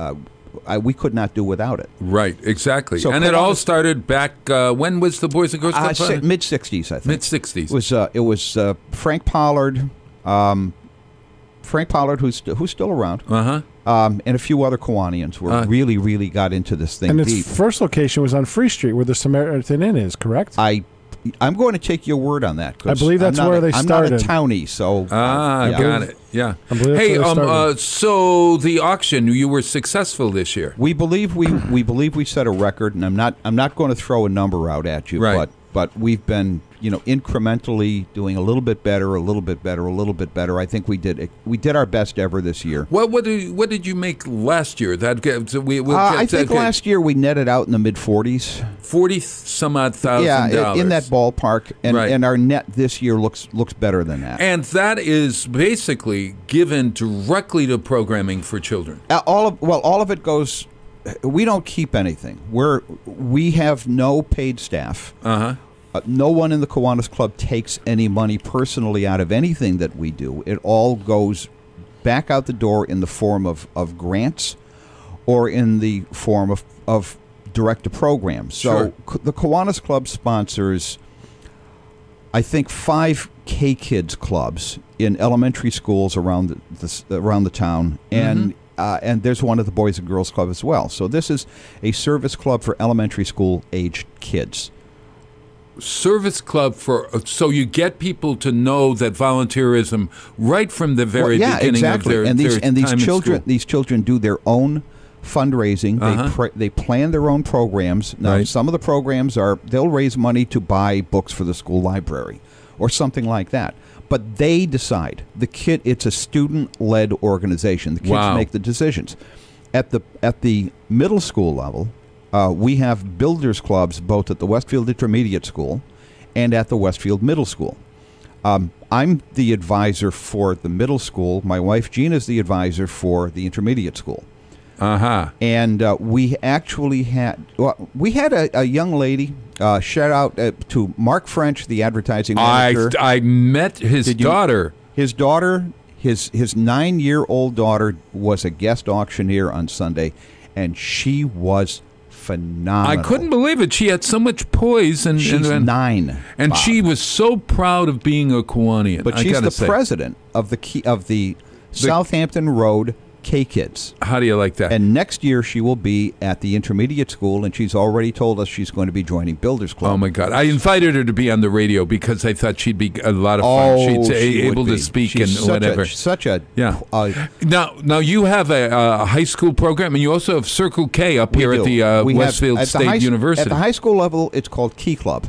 We could not do without it. Right, exactly. So and it all started back, when was the Boys and Girls Club? Mid-'60s, I think. Mid-'60s. It was Frank Pollard, who's still around, and a few other Kiwanians who really, really got into this thing deep. And its first location was on Free Street, where the Samaritan Inn is, correct? I'm going to take your word on that. I believe that's where they started. I'm not a townie, so... got it. Yeah. Hey, so the auction, you were successful this year. We believe we set a record, and I'm not going to throw a number out at you, but we've been incrementally doing a little bit better, a little bit better, a little bit better. I think we did our best ever this year. What did you make last year? I think last year we netted out in the mid-40s. 40-some odd thousand dollars. Yeah, in that ballpark, and our net this year looks better than that. And that is basically given directly to programming for children. All of it goes. We don't keep anything. We have no paid staff. No one in the Kiwanis Club takes any money personally out of anything that we do. It all goes back out the door in the form of grants or in the form of direct-to-program. So the Kiwanis Club sponsors, I think, 5 K-Kids clubs in elementary schools around the town, and there's one at the Boys and Girls Club as well. So this is a service club for elementary school-aged kids. Service club so you get people to know that volunteerism right from the very beginning of their and these time these children do their own fundraising. They plan their own programs. Now, some of the programs they'll raise money to buy books for the school library or something like that. But they decide. It's a student-led organization. The kids make the decisions. At the middle school level, we have builders clubs both at the Westfield Intermediate School and at the Westfield Middle School. I'm the advisor for the middle school. My wife, Jean, is the advisor for the intermediate school. And we actually had a young lady. Shout out to Mark French, the advertising manager. I met his daughter. His daughter, his 9-year-old daughter, was a guest auctioneer on Sunday, and she was phenomenal. I couldn't believe it. She had so much poise, and she's 9, and Bob. She was so proud of being a Kiwanian. But she's the president of the Southampton Road K-Kids. How do you like that? And next year she will be at the intermediate school, and she's already told us she's going to be joining Builders Club. Oh, my God. I invited her to be on the radio because I thought she'd be a lot of fun. She's able to speak and whatever. Now, you have a high school program, and you also have Circle K up here at the Westfield State University. At the high school level, it's called Key Club.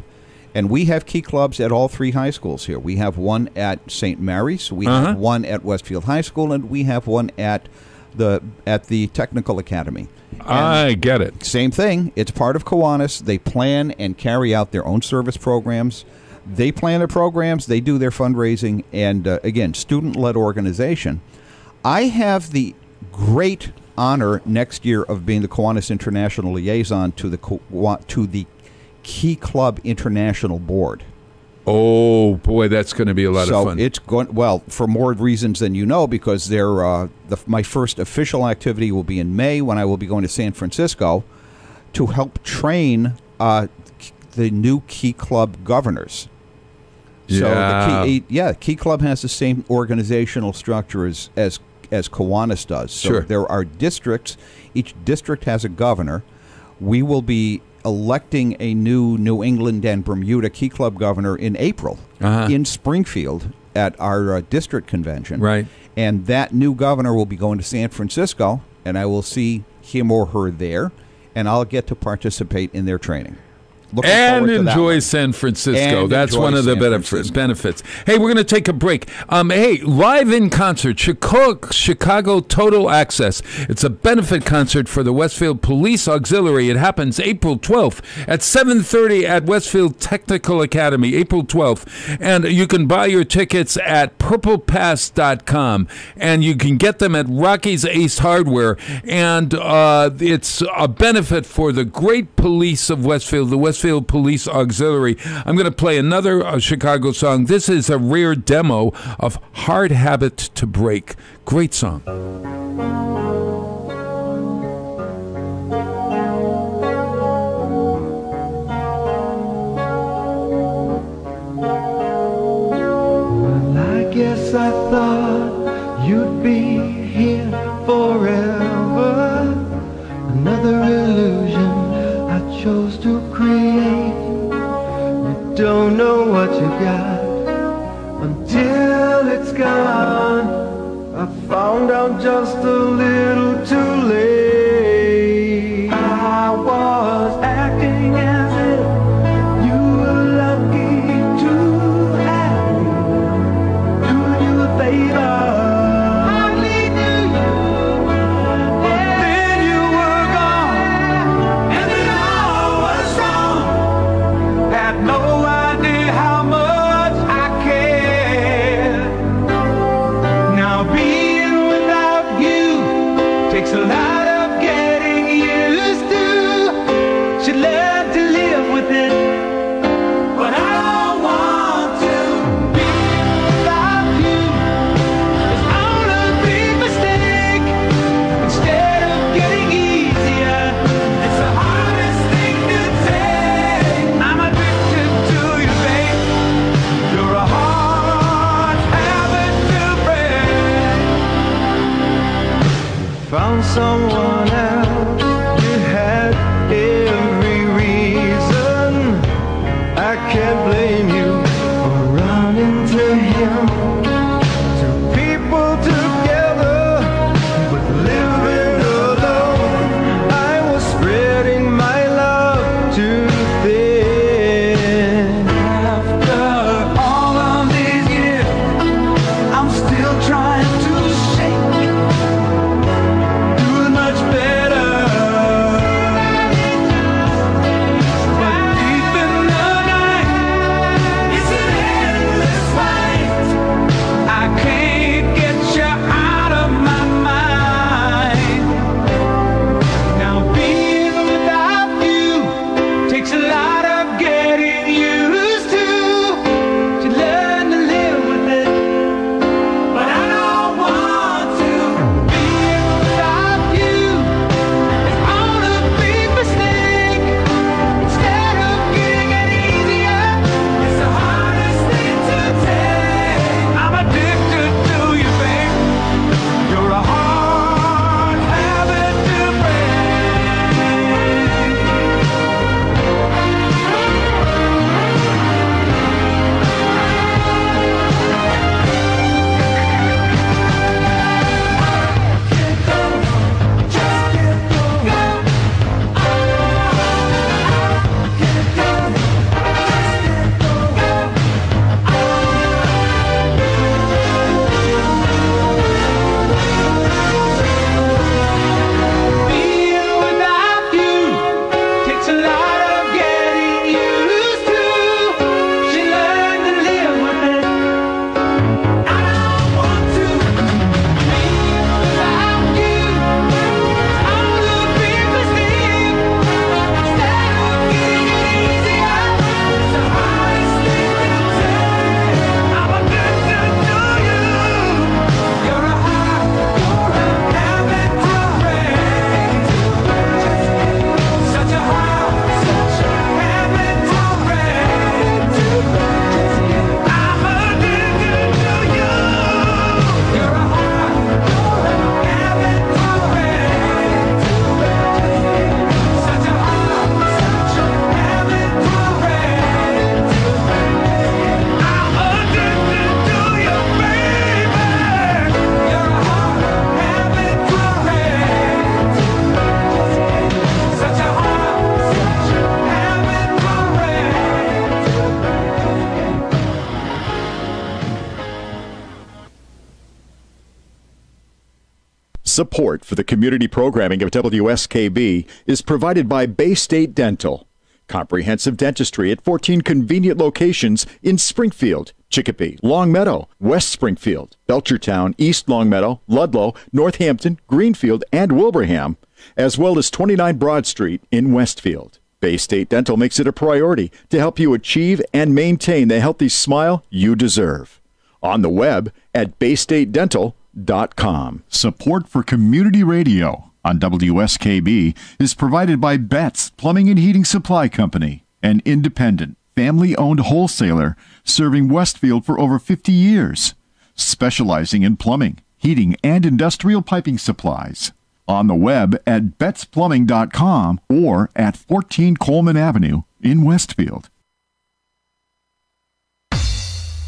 And we have Key Clubs at all 3 high schools here. We have one at St. Mary's, we have one at Westfield High School, and we have one at the Technical Academy. And I get it. Same thing. It's part of Kiwanis. They plan and carry out their own service programs. They plan their programs. They do their fundraising. And, again, student-led organization. I have the great honor next year of being the Kiwanis International Liaison to the Key Club International Board. Oh boy, that's going to be a lot of fun. So it's going for more reasons than you know, because my first official activity will be in May, when I will be going to San Francisco to help train the new Key Club governors. Yeah. So Key Club has the same organizational structure as Kiwanis does. So there are districts. Each district has a governor. We will be electing a New England and Bermuda Key Club governor in April in Springfield at our district convention. Right. And that new governor will be going to San Francisco, and I will see him or her there, and I'll get to participate in their training. And enjoy San Francisco. That's one of the benefits. Hey, we're going to take a break. Live in concert, Chicago Total Access. It's a benefit concert for the Westfield Police Auxiliary. It happens April 12th at 7:30 at Westfield Technical Academy, April 12th. And you can buy your tickets at purplepass.com. And you can get them at Rocky's Ace Hardware. And it's a benefit for the great police of Westfield, the Westfield Police Auxiliary. I'm going to play another Chicago song. This is a rare demo of Hard Habit to Break. Great song. Well, I guess I thought you'd be here forever. Another illusion I chose to create. You don't know what you got until it's gone. I found out just a little too late. I was acting as if you were lucky to have me, do you a favor. Being without you someone else. You had every reason. I can't blame you for running to him. Two people together, but living alone. I was spreading my love too thin. After all of these years, I'm still trying to shake, doing much better. But deep in the night, it's an endless fight. I can't get you out of my mind. Now being without you takes a lot of getting used to. To learn to live with it, but I don't want to. Being without you is all a big mistake. Instead of getting it easier, it's the hardest thing to take. I'm addicted to you, babe. You're a hard habit to break. Being without you takes a lot of getting used to. She learned to live with it. I don't want to. Being without you is all a big mistake. Instead of getting it easier, it's the hardest thing to take. I'm addicted to you. You're a habit to break. Such a habit to break. I'm addicted to you. You're a habit to break. Such a habit to break. I'm addicted to you, baby. You're a habit to break. Such a habit to Support for the community programming of WSKB is provided by Bay State Dental. Comprehensive dentistry at 14 convenient locations in Springfield, Chicopee, Longmeadow, West Springfield, Belchertown, East Longmeadow, Ludlow, Northampton, Greenfield, and Wilbraham, as well as 29 Broad Street in Westfield. Bay State Dental makes it a priority to help you achieve and maintain the healthy smile you deserve. On the web at baystatedental.com. Support for community radio on WSKB is provided by Betts Plumbing and Heating Supply Company, an independent, family-owned wholesaler serving Westfield for over 50 years, specializing in plumbing, heating, and industrial piping supplies. On the web at bettsplumbing.com or at 14 Coleman Avenue in Westfield.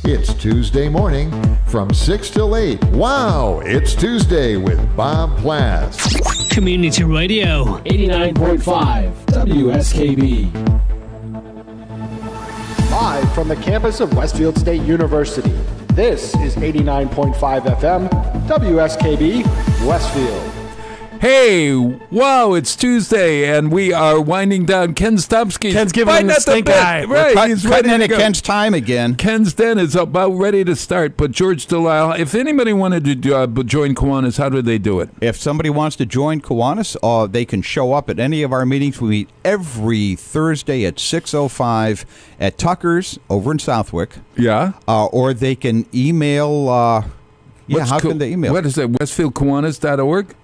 It's Tuesday morning from 6 till 8. Wow, it's Tuesday with Bob Plass. Community Radio. 89.5 WSKB. Live from the campus of Westfield State University, this is 89.5 FM, WSKB, Westfield. Hey, wow, it's Tuesday, and we are winding down Ken Stomsky. Ken's giving him the stink eye. Right, he's cutting into Ken's time again. Ken's den is about ready to start, but George Delisle, if anybody wanted to join Kiwanis, how do they do it? If somebody wants to join Kiwanis, they can show up at any of our meetings. We meet every Thursday at 6:05 at Tucker's over in Southwick. Yeah. Or they can email Yeah, how can they email? What is that? WestfieldKiwanis.org?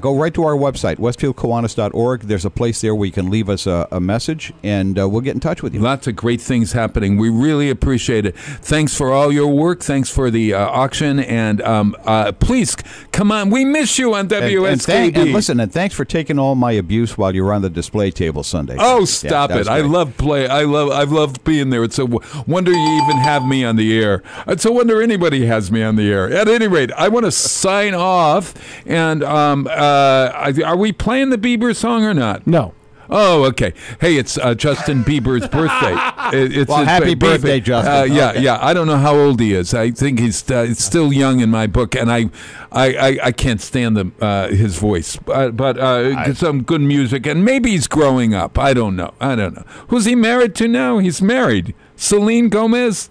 Go right to our website, westfieldkiwanis.org. There's a place there where you can leave us a message, and we'll get in touch with you. Lots of great things happening. We really appreciate it. Thanks for all your work. Thanks for the auction, and please come on. We miss you on WSKB. And listen, and thanks for taking all my abuse while you were on the display table Sunday. Oh, stop it! I love play. I've loved being there. It's a wonder you even have me on the air. It's a wonder anybody has me on the air. At any rate, I want to sign off. And are we playing the Bieber song or not? No. Oh, okay. Hey, it's Justin Bieber's birthday. It's well, his happy birthday, Justin. Yeah. I don't know how old he is. I think he's still young in my book, and I can't stand his voice. But some good music, and maybe he's growing up. I don't know. Who's he married to now? He's married. Selena Gomez.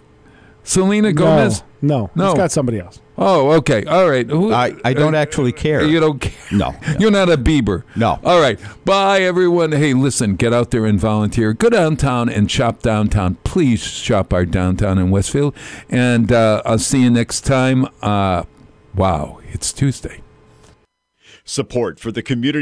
No. He's got somebody else. Oh, okay. All right. I don't actually care. You don't care? No. You're not a Bieber? No. All right. Bye, everyone. Hey, listen, get out there and volunteer. Go downtown and shop downtown. Please shop our downtown in Westfield. And I'll see you next time. Wow, it's Tuesday. Support for the community